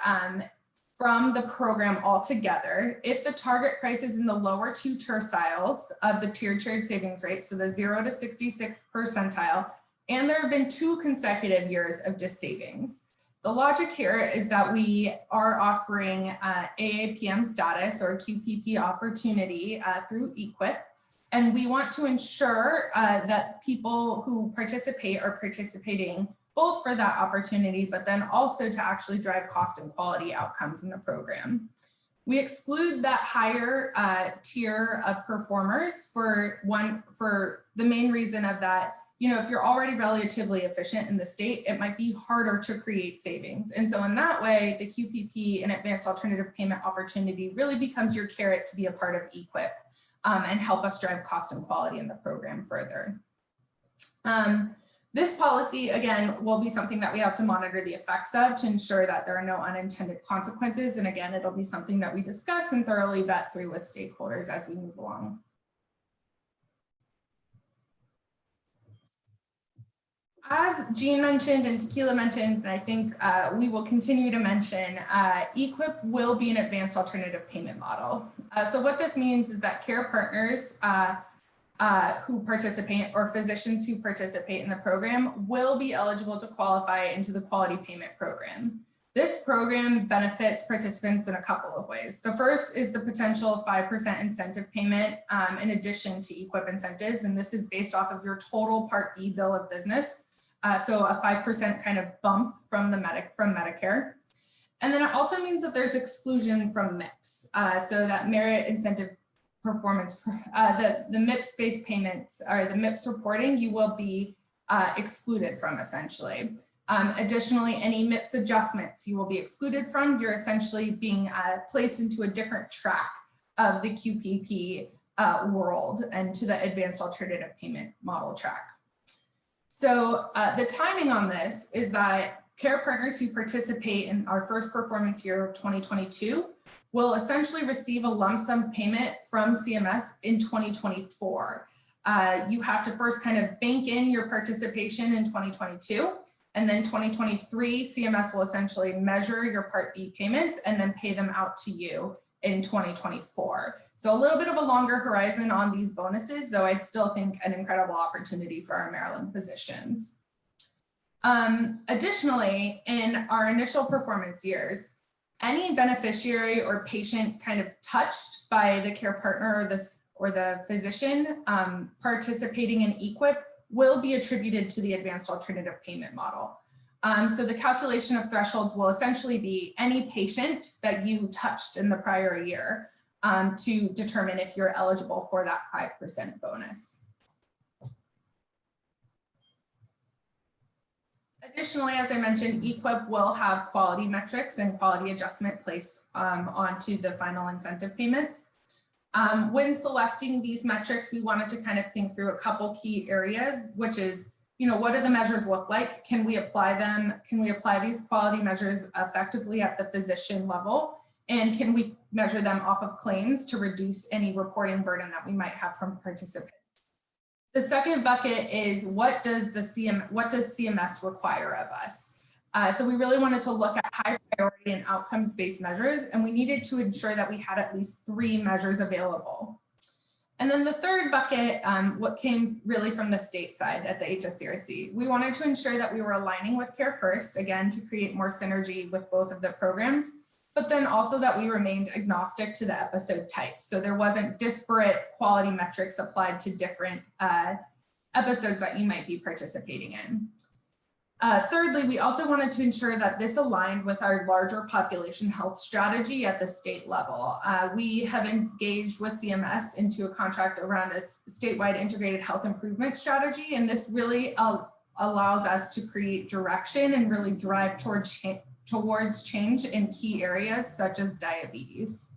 from the program altogether if the target price is in the lower two terciles of the tiered shared savings rate, so the 0 to 66th percentile, and there have been 2 consecutive years of savings. The logic here is that we are offering AAPM status or QPP opportunity through Eqip, and we want to ensure that people who participate are participating both for that opportunity, but then also to actually drive cost and quality outcomes in the program. We exclude that higher tier of performers for the main reason of that, if you're already relatively efficient in the state, it might be harder to create savings. And so in that way, the QPP and advanced alternative payment opportunity really becomes your carrot to be a part of Eqip and help us drive cost and quality in the program further. This policy, again, will be something that we have to monitor the effects of to ensure that there are no unintended consequences. And again, it'll be something that we discuss and thoroughly vet through with stakeholders as we move along. As Jean mentioned and Tequila mentioned, and I think we will continue to mention, Eqip will be an advanced alternative payment model. So what this means is that care partners who participate or physicians who participate in the program will be eligible to qualify into the quality payment program. This program benefits participants in a couple of ways. The first is the potential 5% incentive payment in addition to Eqip incentives, and this is based off of your total Part B bill of business. So a 5% kind of bump from Medicare. And then it also means that there's exclusion from MIPS. So that merit incentive performance, the MIPS-based payments or the MIPS reporting, you will be excluded from essentially. Additionally, any MIPS adjustments you will be excluded from. You're essentially being placed into a different track of the QPP world and to the advanced alternative payment model track. So the timing on this is that care partners who participate in our first performance year of 2022 will essentially receive a lump sum payment from CMS in 2024. You have to first kind of bank in your participation in 2022, And then 2023, CMS will essentially measure your Part B payments and then pay them out to you in 2024. So a little bit of a longer horizon on these bonuses, though I still think an incredible opportunity for our Maryland physicians. Additionally, in our initial performance years, any beneficiary or patient kind of touched by the care partner or the physician participating in Eqip will be attributed to the advanced alternative payment model. So the calculation of thresholds will essentially be any patient that you touched in the prior year to determine if you're eligible for that 5% bonus. Additionally, as I mentioned, Eqip will have quality metrics and quality adjustment placed onto the final incentive payments. When selecting these metrics, we wanted to kind of think through a couple key areas, which is, what do the measures look like? Can we apply them? Can we apply these quality measures effectively at the physician level? And can we measure them off of claims to reduce any reporting burden that we might have from participants? The second bucket is what does CMS require of us? So we really wanted to look at high priority and outcomes-based measures, and we needed to ensure that we had at least 3 measures available. And then the third bucket, what came really from the state side at the Hscrc, we wanted to ensure that we were aligning with Care First, again, to create more synergy with both of the programs, but then also that we remained agnostic to the episode type. So there wasn't disparate quality metrics applied to different episodes that you might be participating in. Thirdly, we also wanted to ensure that this aligned with our larger population health strategy at the state level. We have engaged with CMS into a contract around a statewide integrated health improvement strategy, and this really allows us to create direction and really drive towards change in key areas such as diabetes.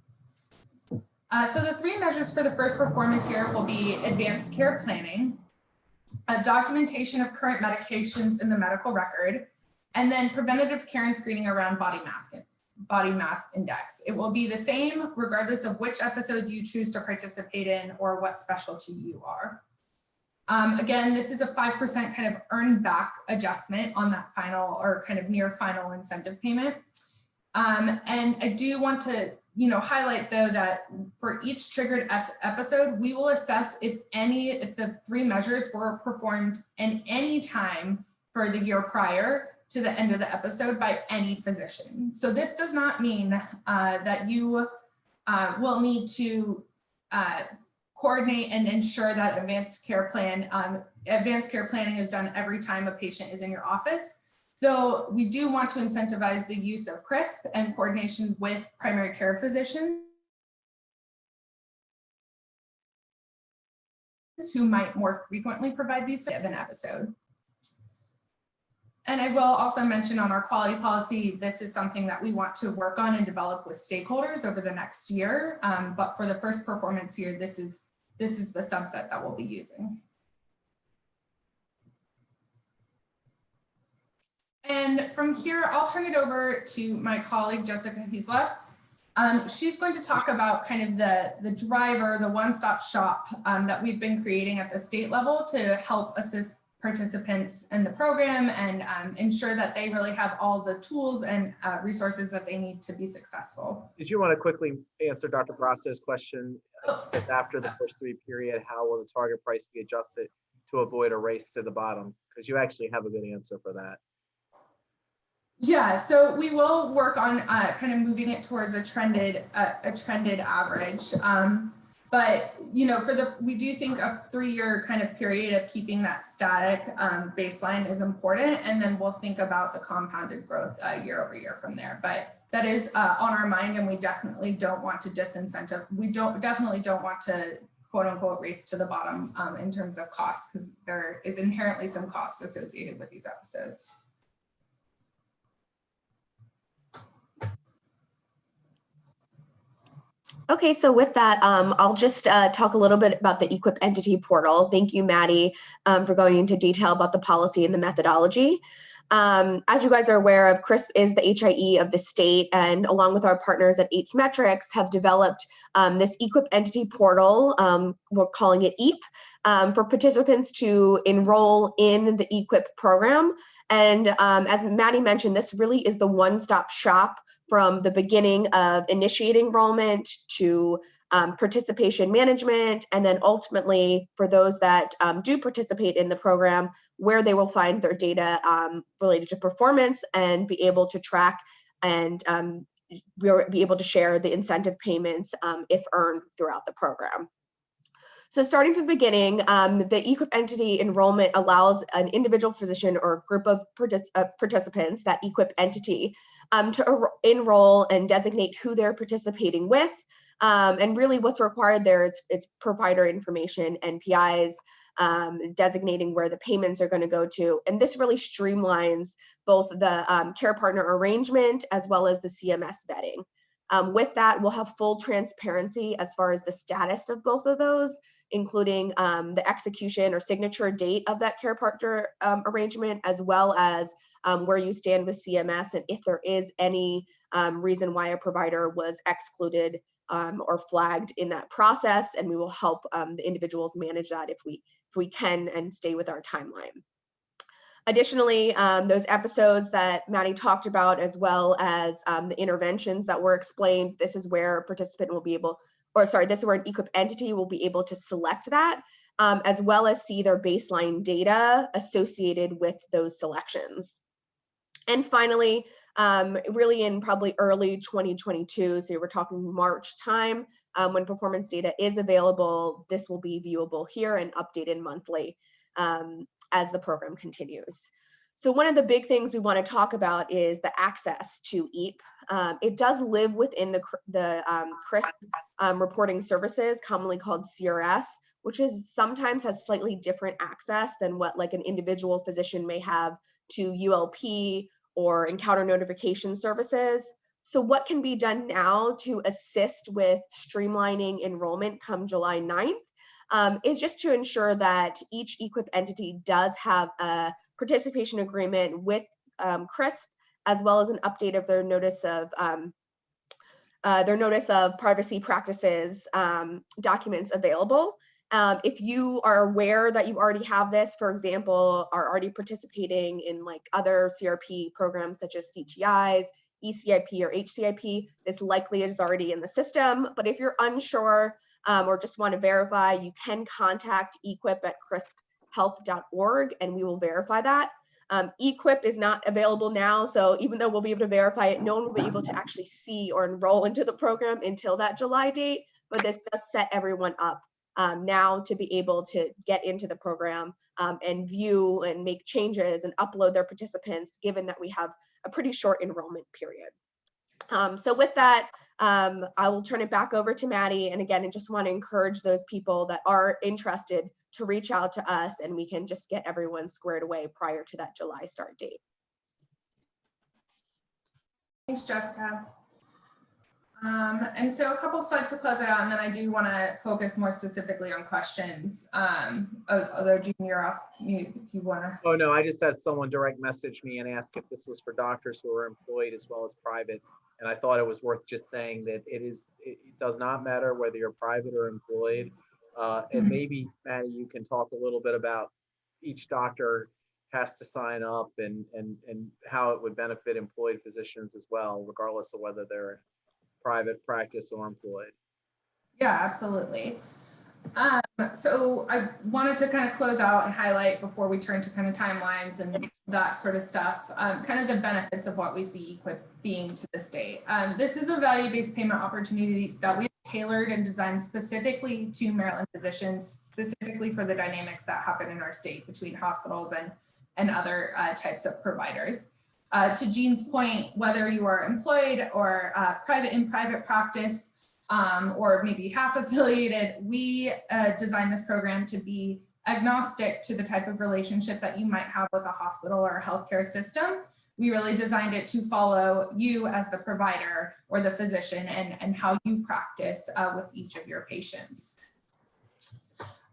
So the 3 measures for the first performance year will be advanced care planning, a documentation of current medications in the medical record, and then preventative care and screening around body mass index. It will be the same regardless of which episodes you choose to participate in or what specialty you are. Again, this is a 5% kind of earned back adjustment on that final or kind of near final incentive payment. And I do want to highlight though that for each triggered episode, we will assess if the 3 measures were performed in any time for the year prior to the end of the episode by any physician. So this does not mean that you will need to coordinate and ensure that advanced care planning is done every time a patient is in your office. Though we do want to incentivize the use of CRISP and coordination with primary care physicians who might more frequently provide these of an episode. And I will also mention on our quality policy, this is something that we want to work on and develop with stakeholders over the next year. But for the first performance year, this is the subset that we'll be using. And from here, I'll turn it over to my colleague, Jessica Hscrc. She's going to talk about kind of the driver, the one-stop shop that we've been creating at the state level to help assist participants in the program and ensure that they really have all the tools and resources that they need to be successful. Did you want to quickly answer Dr. Brasso's question? Just after the first 3 period, how will the target price be adjusted to avoid a race to the bottom? Because you actually have a good answer for that. Yeah, so we will work on kind of moving it towards a trended average. But we do think a 3-year kind of period of keeping that static baseline is important, and then we'll think about the compounded growth year over year from there. But that is on our mind, and we definitely don't want to disincentive. We definitely don't want to quote unquote race to the bottom in terms of costs, because there is inherently some costs associated with these episodes. Okay, so with that, I'll just talk a little bit about the Eqip Entity portal. Thank you, Maddie, for going into detail about the policy and the methodology. As you guys are aware of, CRSP is the HIE of the state, and along with our partners at Metrics have developed this Eqip Entity portal, we're calling it Eqip, for participants to enroll in the Eqip program. And as Maddie mentioned, this really is the one-stop shop from the beginning of initiating enrollment to participation management, and then ultimately for those that do participate in the program, where they will find their data related to performance and be able to track and be able to share the incentive payments if earned throughout the program. So starting from the beginning, the Eqip Entity enrollment allows an individual physician or group of participants, that Eqip Entity, to enroll and designate who they're participating with. And really what's required there is it's provider information, NPIs, designating where the payments are going to go to. And this really streamlines both the care partner arrangement as well as the CMS vetting. With that, we'll have full transparency as far as the status of both of those, including the execution or signature date of that care partner arrangement, as well as where you stand with CMS and if there is any reason why a provider was excluded or flagged in that process, and we will help the individuals manage that if we can and stay with our timeline. Additionally, those episodes that Maddie talked about, as well as the interventions that were explained, this is where a participant will be able, or sorry, this is where an Eqip entity will be able to select that, as well as see their baseline data associated with those selections. And finally, really in probably early 2022, so we're talking March time, when performance data is available, this will be viewable here and updated monthly as the program continues. So one of the big things we want to talk about is the access to Eqip. It does live within the CRSP reporting services, commonly called CRS, which is sometimes has slightly different access than what like an individual physician may have to ULP or encounter notification services. So what can be done now to assist with streamlining enrollment come July 9th is just to ensure that each Eqip entity does have a participation agreement with CRSP, as well as an update of their notice of privacy practices documents available. If you are aware that you already have this, for example, are already participating in like other CRP programs such as CTIs, ECIP, or HCIP, this likely is already in the system. But if you're unsure or just want to verify, you can contact Eqip at crisphealth.org and we will verify that. Eqip is not available now, so even though we'll be able to verify it, no one will be able to actually see or enroll into the program until that July date, but this does set everyone up now to be able to get into the program and view and make changes and upload their participants, given that we have a pretty short enrollment period. So with that, I will turn it back over to Maddie. And again, I just want to encourage those people that are interested to reach out to us, and we can just get everyone squared away prior to that July start date. Thanks, Jessica. And so a couple slides to close it out, and then I do want to focus more specifically on questions. Although Gene, you're off mute if you want to. Oh, no, I just had someone direct message me and ask if this was for doctors who are employed as well as private. And I thought it was worth just saying that it does not matter whether you're private or employed. And maybe, Maddie, you can talk a little bit about each doctor has to sign up and how it would benefit employed physicians as well, regardless of whether they're private practice or employed. Yeah, absolutely. So I wanted to kind of close out and highlight before we turn to kind of timelines and that sort of stuff, kind of the benefits of what we see Eqip being to the state. This is a value-based payment opportunity that we have tailored and designed specifically to Maryland physicians, specifically for the dynamics that happen in our state between hospitals and other types of providers. To Jean's point, whether you are employed or in private practice, or maybe half affiliated, we designed this program to be agnostic to the type of relationship that you might have with a hospital or a healthcare system. We really designed it to follow you as the provider or the physician and how you practice with each of your patients.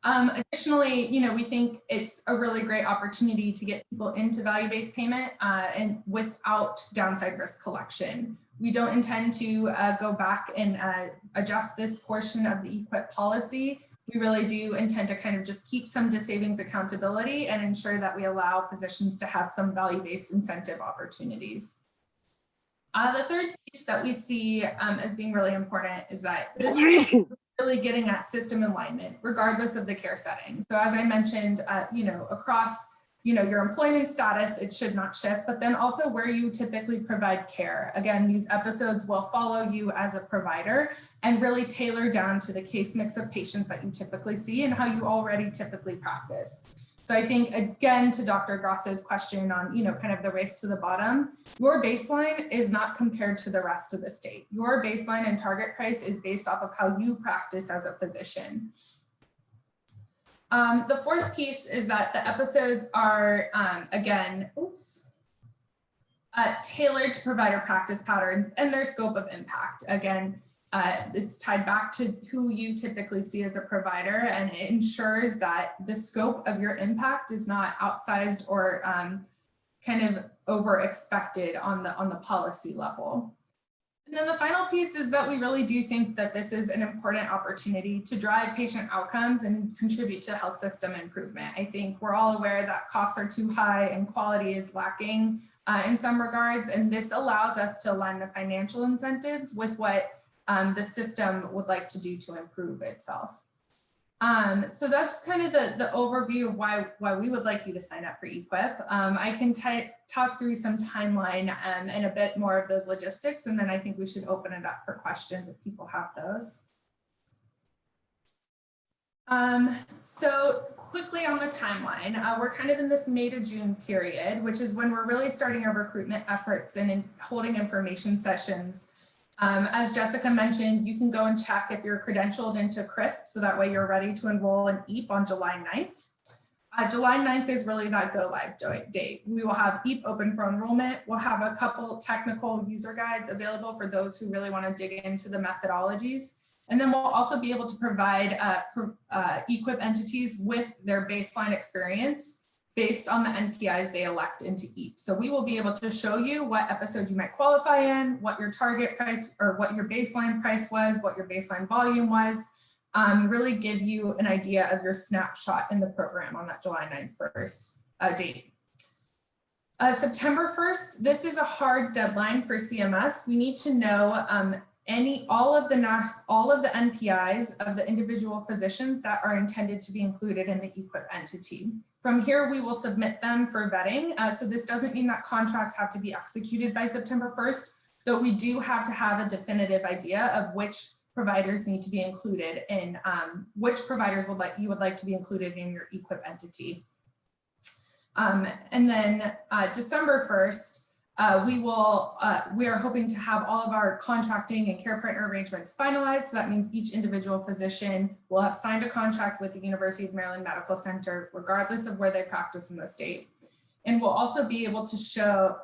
Additionally, we think it's a really great opportunity to get people into value-based payment and without downside risk collection. We don't intend to go back and adjust this portion of the Eqip policy. We really do intend to kind of just keep some savings accountability and ensure that we allow physicians to have some value-based incentive opportunities. The third piece that we see as being really important is that this is really getting at system alignment, regardless of the care setting. So as I mentioned, across your employment status, it should not shift, but then also where you typically provide care. Again, these episodes will follow you as a provider and really tailor down to the case mix of patients that you typically see and how you already typically practice. So I think, again, to Dr. Grasso's question on, kind of the race to the bottom, your baseline is not compared to the rest of the state. Your baseline and target price is based off of how you practice as a physician. The fourth piece is that the episodes are, tailored to provider practice patterns and their scope of impact. Again, it's tied back to who you typically see as a provider, and it ensures that the scope of your impact is not outsized or kind of over expected on the policy level. And then the final piece is that we really do think that this is an important opportunity to drive patient outcomes and contribute to health system improvement. I think we're all aware that costs are too high and quality is lacking in some regards, and this allows us to align the financial incentives with what the system would like to do to improve itself. So that's kind of the overview of why we would like you to sign up for Eqip. I can talk through some timeline and a bit more of those logistics, and then I think we should open it up for questions if people have those. So quickly on the timeline, we're kind of in this May to June period, which is when we're really starting our recruitment efforts and holding information sessions. As Jessica mentioned, you can go and check if you're credentialed into CRSP, so that way you're ready to enroll in Eqip on July 9th. July 9th is really that go live date. We will have Eqip open for enrollment. We'll have a couple technical user guides available for those who really want to dig into the methodologies. And then we'll also be able to provide Eqip entities with their baseline experience based on the NPIs they elect into Eqip. So we will be able to show you what episode you might qualify in, what your target price or what your baseline price was, what your baseline volume was, really give you an idea of your snapshot in the program on that July 9th date. September 1st, this is a hard deadline for CMS. We need to know all of the NPIs of the individual physicians that are intended to be included in the Eqip entity. From here, we will submit them for vetting. So this doesn't mean that contracts have to be executed by September 1st, though we do have to have a definitive idea of which providers need to be included in, which providers you would like to be included in your Eqip entity. And then December 1st, we are hoping to have all of our contracting and care partner arrangements finalized. So that means each individual physician will have signed a contract with the University of Maryland Medical Center, regardless of where they practice in the state. And we'll also be able to show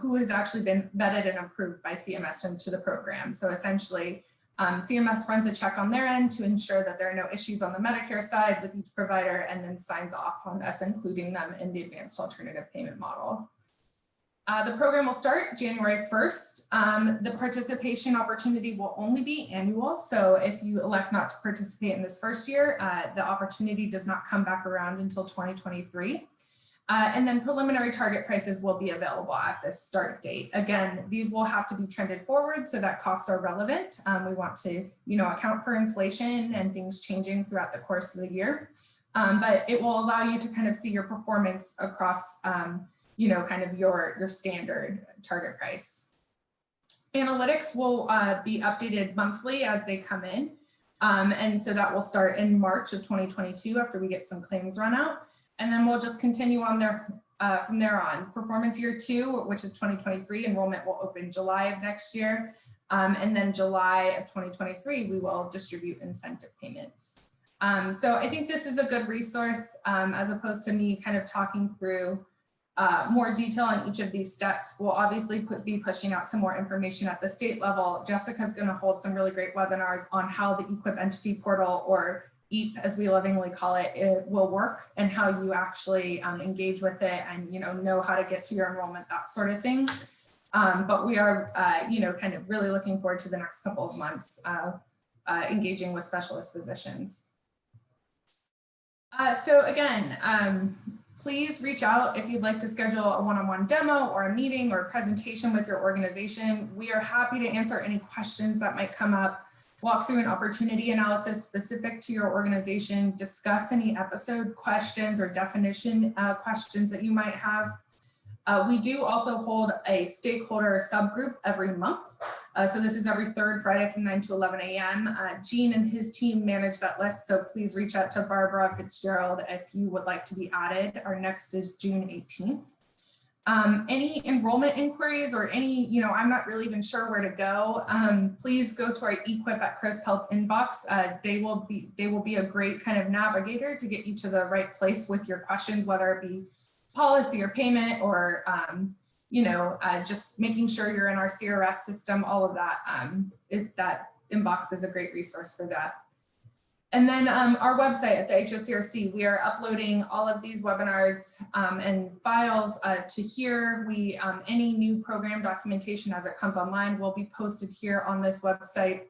who has actually been vetted and approved by CMS into the program. So essentially, CMS runs a check on their end to ensure that there are no issues on the Medicare side with each provider, and then signs off on us including them in the advanced alternative payment model. The program will start January 1st. The participation opportunity will only be annual. So if you elect not to participate in this first year, the opportunity does not come back around until 2023. And then preliminary target prices will be available at this start date. Again, these will have to be trended forward so that costs are relevant. We want to, account for inflation and things changing throughout the course of the year. But it will allow you to kind of see your performance across kind of your standard target price. Analytics will be updated monthly as they come in. And so that will start in March of 2022 after we get some claims run out. And then we'll just continue on there from there on. Performance year 2, which is 2023, enrollment will open July of next year. And then July of 2023, we will distribute incentive payments. So I think this is a good resource as opposed to me kind of talking through more detail on each of these steps. We'll obviously be pushing out some more information at the state level. Jessica's going to hold some really great webinars on how the Eqip entity portal or Eqip, as we lovingly call it, it will work, and how you actually engage with it and know how to get to your enrollment, that sort of thing. But we are kind of really looking forward to the next couple of months engaging with specialist physicians. So again, please reach out if you'd like to schedule a one-on-one demo or a meeting or a presentation with your organization. We are happy to answer any questions that might come up, walk through an opportunity analysis specific to your organization, discuss any episode questions or definition questions that you might have. We do also hold a stakeholder subgroup every month. So this is every third Friday from 9 to 11 a.m. Gene and his team manage that list, so please reach out to Barbara Fitzgerald if you would like to be added. Our next is June 18th. Any enrollment inquiries or any, I'm not really even sure where to go, please go to our Eqip at Crisp Health inbox. They will be a great kind of navigator to get you to the right place with your questions, whether it be policy or payment or just making sure you're in our CRS system, all of that. That inbox is a great resource for that. And then our website at the Hscrc, we are uploading all of these webinars and files to here. Any new program documentation as it comes online will be posted here on this website.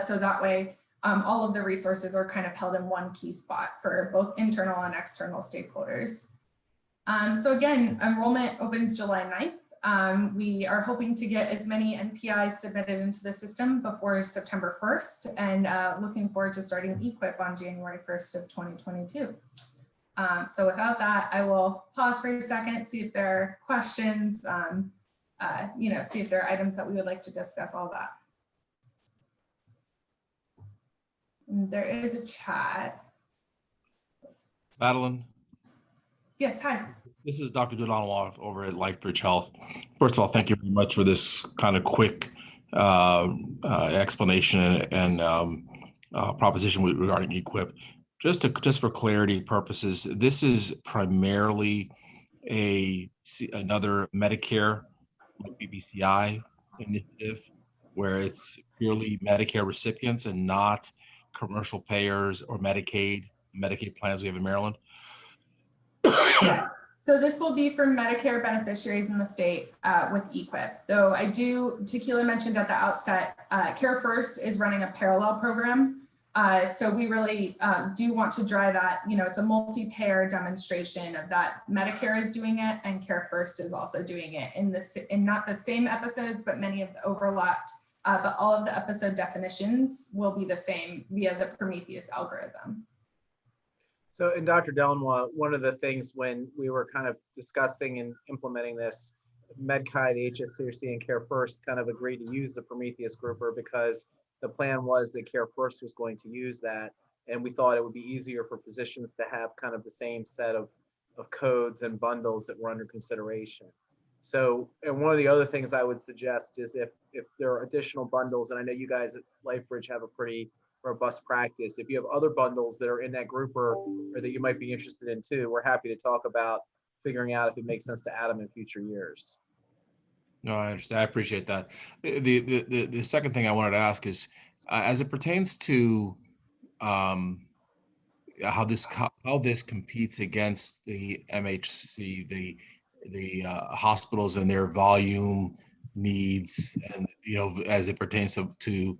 So that way, all of the resources are kind of held in one key spot for both internal and external stakeholders. So again, enrollment opens July 9th. We are hoping to get as many NPIs submitted into the system before September 1st, and looking forward to starting Eqip on January 1st of 2022. So without that, I will pause for a second, see if there are questions, see if there are items that we would like to discuss, all that. And there is a chat. Madeline? Yes, hi. This is Dr. Donald over at LifeBridge Health. First of all, thank you very much for this kind of quick explanation and proposition regarding Eqip. Just for clarity purposes, this is primarily another Medicare BBCI initiative where it's purely Medicare recipients and not commercial payers or Medicaid plans we have in Maryland. Yes. So this will be for Medicare beneficiaries in the state with Eqip. Though Tequila mentioned at the outset, Care First is running a parallel program. So we really do want to drive that, it's a multi-payer demonstration of that. Medicare is doing it and Care First is also doing it in not the same episodes, but many of the overlapped, but all of the episode definitions will be the same via the Prometheus algorithm. So, and Dr. Delanois, one of the things when we were kind of discussing and implementing this, MedChi, the Hscrc, and Care First kind of agreed to use the Prometheus grouper because the plan was that Care First was going to use that. And we thought it would be easier for physicians to have kind of the same set of codes and bundles that were under consideration. So, and one of the other things I would suggest is if there are additional bundles, and I know you guys at LifeBridge have a pretty robust practice. If you have other bundles that are in that grouper or that you might be interested in too, we're happy to talk about figuring out if it makes sense to add them in future years. No, I understand. I appreciate that. The second thing I wanted to ask is, as it pertains to how this competes against the MHC, the hospitals and their volume needs, and as it pertains to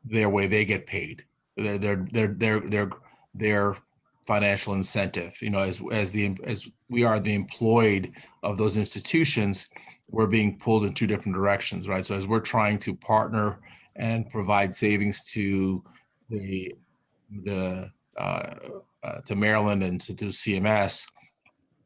their way they get paid, their financial incentive. As we are the employed of those institutions, we're being pulled in two different directions, right? So as we're trying to partner and provide savings to to Maryland and to CMS,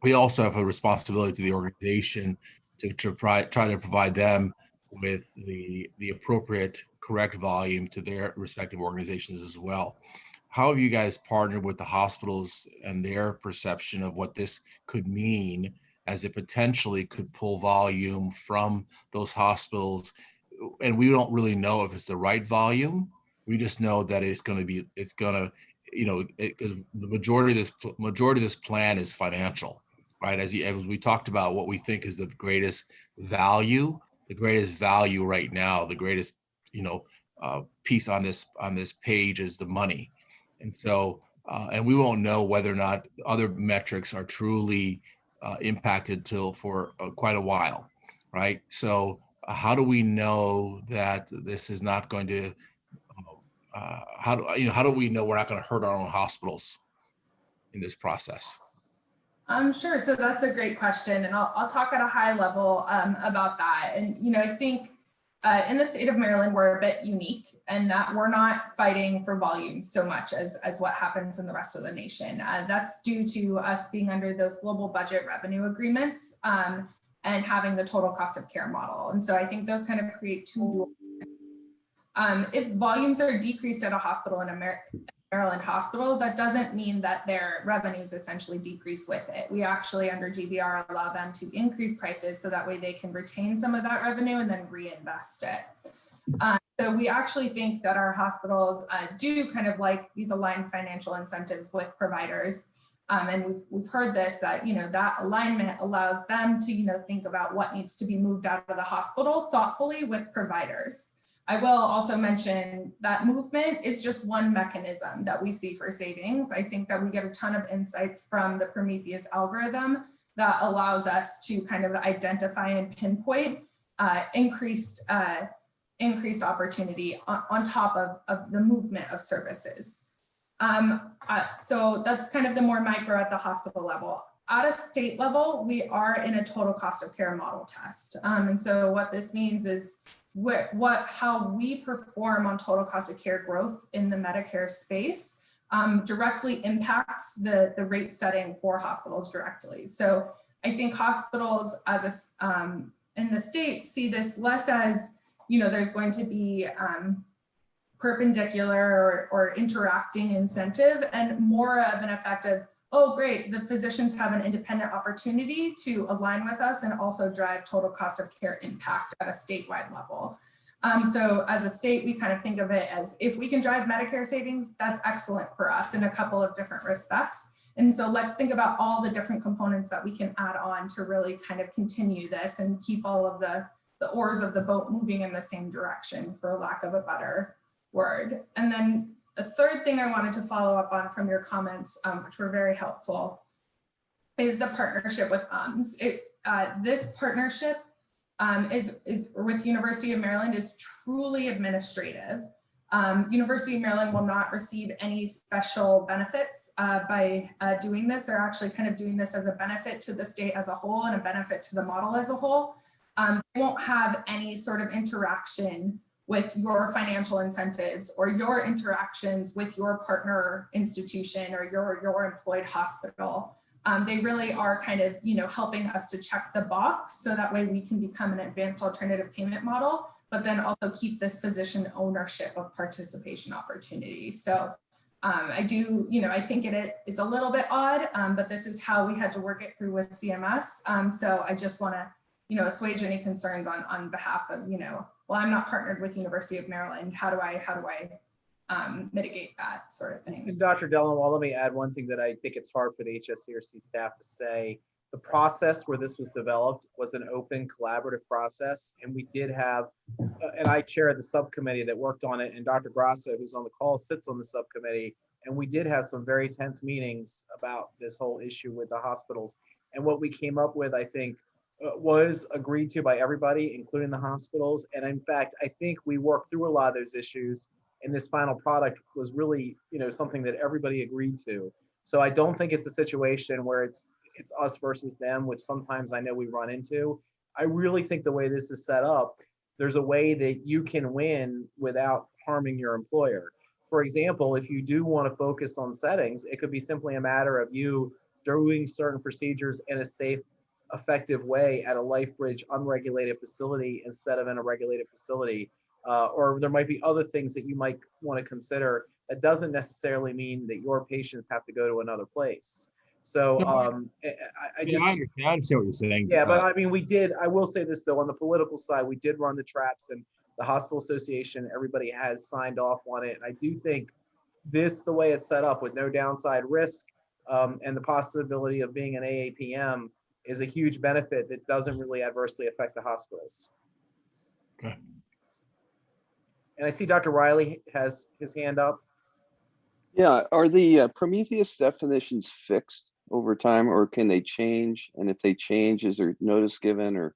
we also have a responsibility to the organization to try to provide them with the appropriate correct volume to their respective organizations as well. How have you guys partnered with the hospitals and their perception of what this could mean, as it potentially could pull volume from those hospitals? And we don't really know if it's the right volume. We just know that because the majority of this plan is financial, right? As we talked about, what we think is the greatest value right now, the greatest piece on this page is the money. And so, and we won't know whether or not other metrics are truly impacted till for quite a while, right? So how do we know that this is not going to, how do we know we're not going to hurt our own hospitals in this process? Sure. So that's a great question, and I'll talk at a high level about that. And I think in the state of Maryland, we're a bit unique, and that we're not fighting for volumes so much as what happens in the rest of the nation. That's due to us being under those global budget revenue agreements and having the total cost of care model. And so I think those kind of create two dual. If volumes are decreased at a hospital in Maryland hospital, that doesn't mean that their revenues essentially decrease with it. We actually under GBR allow them to increase prices so that way they can retain some of that revenue and then reinvest it. So we actually think that our hospitals do kind of like these aligned financial incentives with providers. And we've heard this, that, that alignment allows them to, think about what needs to be moved out of the hospital thoughtfully with providers. I will also mention that movement is just one mechanism that we see for savings. I think that we get a ton of insights from the Prometheus algorithm that allows us to kind of identify and pinpoint increased opportunity on top of the movement of services. So that's kind of the more micro at the hospital level. At a state level, we are in a total cost of care model test. And so what this means is how we perform on total cost of care growth in the Medicare space directly impacts the rate setting for hospitals directly. So I think hospitals as in the state see this less as, there's going to be perpendicular or interacting incentive, and more of an effect of, oh, great, the physicians have an independent opportunity to align with us and also drive total cost of care impact at a statewide level. So as a state, we kind of think of it as, if we can drive Medicare savings, that's excellent for us in a couple of different respects. And so let's think about all the different components that we can add on to really kind of continue this and keep all of the oars of the boat moving in the same direction, for lack of a better word. And then the third thing I wanted to follow up on from your comments, which were very helpful, is the partnership with UMS. This partnership is with University of Maryland is truly administrative. University of Maryland will not receive any special benefits by doing this. They're actually kind of doing this as a benefit to the state as a whole and a benefit to the model as a whole. They won't have any sort of interaction with your financial incentives or your interactions with your partner institution or your employed hospital. They really are kind of, helping us to check the box so that way we can become an advanced alternative payment model, but then also keep this physician ownership of participation opportunity. So I do, I think it's a little bit odd, but this is how we had to work it through with CMS. So I just want to, assuage any concerns on behalf of, well, I'm not partnered with University of Maryland. How do I mitigate that sort of thing? And Dr. Dellenwall, let me add one thing that I think it's hard for the HSCRC staff to say. The process where this was developed was an open, collaborative process, and we did have, and I chair the subcommittee that worked on it, and Dr. Grasso, who's on the call, sits on the subcommittee, and we did have some very tense meetings about this whole issue with the hospitals. And what we came up with, I think, was agreed to by everybody, including the hospitals. And in fact, I think we worked through a lot of those issues, and this final product was really, something that everybody agreed to. So I don't think it's a situation where it's us versus them, which sometimes I know we run into. I really think the way this is set up, there's a way that you can win without harming your employer. For example, if you do want to focus on settings, it could be simply a matter of you doing certain procedures in a safe, effective way at a LifeBridge unregulated facility instead of in a regulated facility. Or there might be other things that you might want to consider. That doesn't necessarily mean that your patients have to go to another place. So I understand what you're saying. Yeah, but I mean, I will say this though, on the political side, we did run the traps, and the hospital association, everybody has signed off on it. And I do think the way it's set up with no downside risk and the possibility of being an AAPM is a huge benefit that doesn't really adversely affect the hospitals. Okay. And I see Dr. Riley has his hand up. Yeah, are the Prometheus definitions fixed over time, or can they change? And if they change, is there notice given? Or,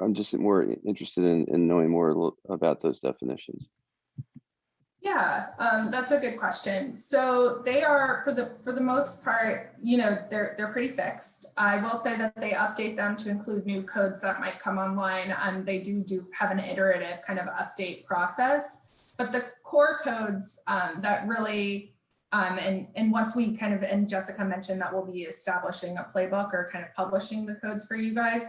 I'm just more interested in knowing more about those definitions. Yeah, that's a good question. So they are, for the most part, they're pretty fixed. I will say that they update them to include new codes that might come online, and they do have an iterative kind of update process. But the core codes that really, and once we kind of, and Jessica mentioned that we'll be establishing a playbook or kind of publishing the codes for you guys.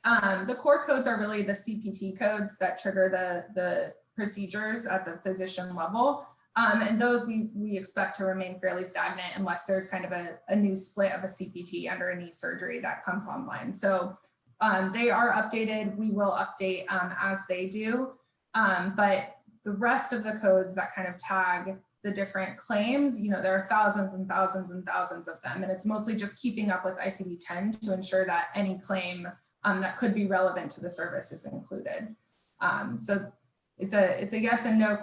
The core codes are really the CPT codes that trigger the procedures at the physician level. And those we expect to remain fairly stagnant unless there's kind of a new split of a CPT under a knee surgery that comes online. So they are updated. We will update as they do. But the rest of the codes that kind of tag the different claims, there are thousands and thousands and thousands of them. And it's mostly just keeping up with ICD-10 to ensure that any claim that could be relevant to the service is included. So it's a yes and no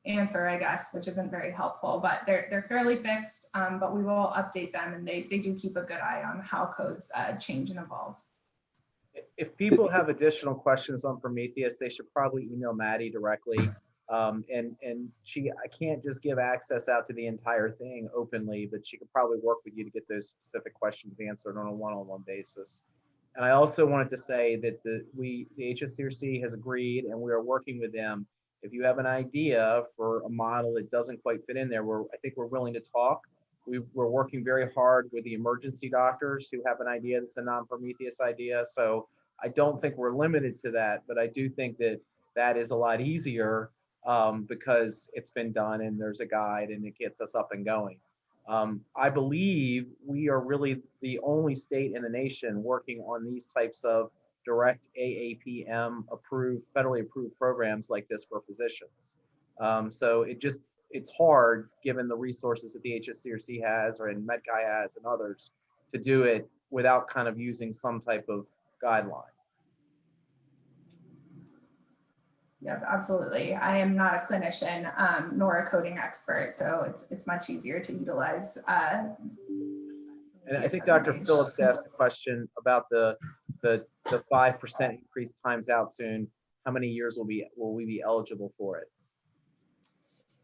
answer, I guess, which isn't very helpful, but they're fairly fixed, but we will update them, and they do keep a good eye on how codes change and evolve. If people have additional questions on Prometheus, they should probably email Maddie directly. And I can't just give access out to the entire thing openly, but she could probably work with you to get those specific questions answered on a one-on-one basis. And I also wanted to say that the Hscrc has agreed, and we are working with them. If you have an idea for a model that doesn't quite fit in there, I think we're willing to talk. We're working very hard with the emergency doctors who have an idea that's a non-Prometheus idea. So I don't think we're limited to that, but I do think that is a lot easier because it's been done and there's a guide and it gets us up and going. I believe we are really the only state in the nation working on these types of direct AAPM approved, federally approved programs like this for physicians. So it's hard given the resources that the Hscrc has or in MedChi has and others to do it without kind of using some type of guideline. Yep, absolutely. I am not a clinician nor a coding expert, so it's much easier to utilize. And I think Dr. Phillips asked a question about the 5% increase times out soon. How many years will we be eligible for it?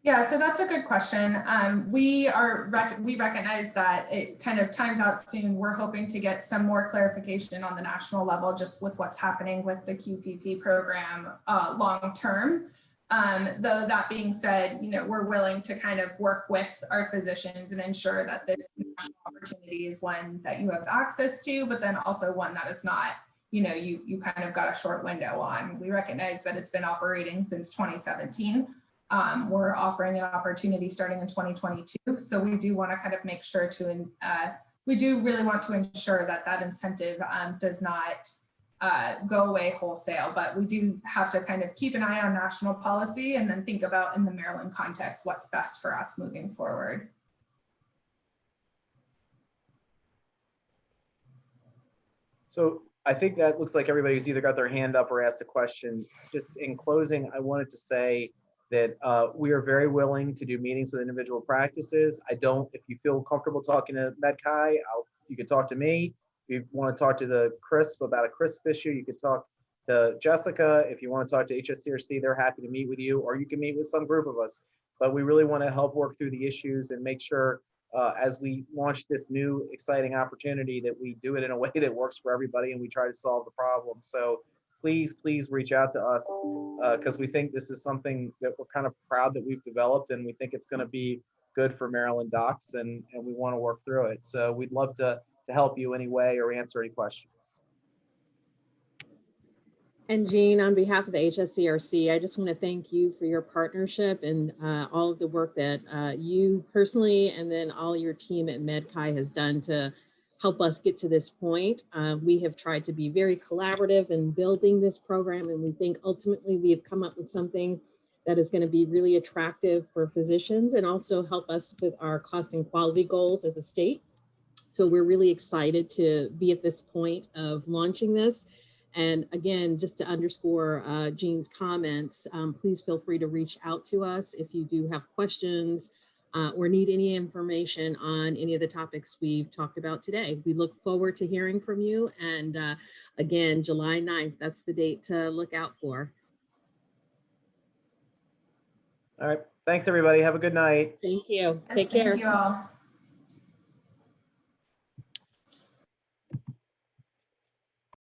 Yeah, so that's a good question. We recognize that it kind of times out soon. We're hoping to get some more clarification on the national level, just with what's happening with the QPP program long term. Though that being said, we're willing to kind of work with our physicians and ensure that this national opportunity is one that you have access to, but then also one that is not, you kind of got a short window on. We recognize that it's been operating since 2017. We're offering an opportunity starting in 2022. So we do want to kind of make sure we do really want to ensure that incentive does not go away wholesale, but we do have to kind of keep an eye on national policy and then think about in the Maryland context, what's best for us moving forward. So I think that looks like everybody's either got their hand up or asked a question. Just in closing, I wanted to say that we are very willing to do meetings with individual practices. If you feel comfortable talking to MedChi, you can talk to me. If you want to talk to the CRSP about a CRSP issue, you could talk to Jessica. If you want to talk to Hscrc, they're happy to meet with you, or you can meet with some group of us. But we really want to help work through the issues and make sure as we launch this new exciting opportunity that we do it in a way that works for everybody and we try to solve the problem. So please reach out to us because we think this is something that we're kind of proud that we've developed, and we think it's going to be good for Maryland docs, and we want to work through it. So we'd love to help you any way or answer any questions. And Jean, on behalf of the Hscrc, I just want to thank you for your partnership and all of the work that you personally and then all your team at MedChi has done to help us get to this point. We have tried to be very collaborative in building this program, and we think ultimately we have come up with something that is going to be really attractive for physicians and also help us with our cost and quality goals as a state. So we're really excited to be at this point of launching this. And again, just to underscore Jean's comments, please feel free to reach out to us if you do have questions or need any information on any of the topics we've talked about today. We look forward to hearing from you. And again, July 9th, that's the date to look out for. All right. Thanks, everybody. Have a good night. Thank you. Yes, Take care. Thank you all.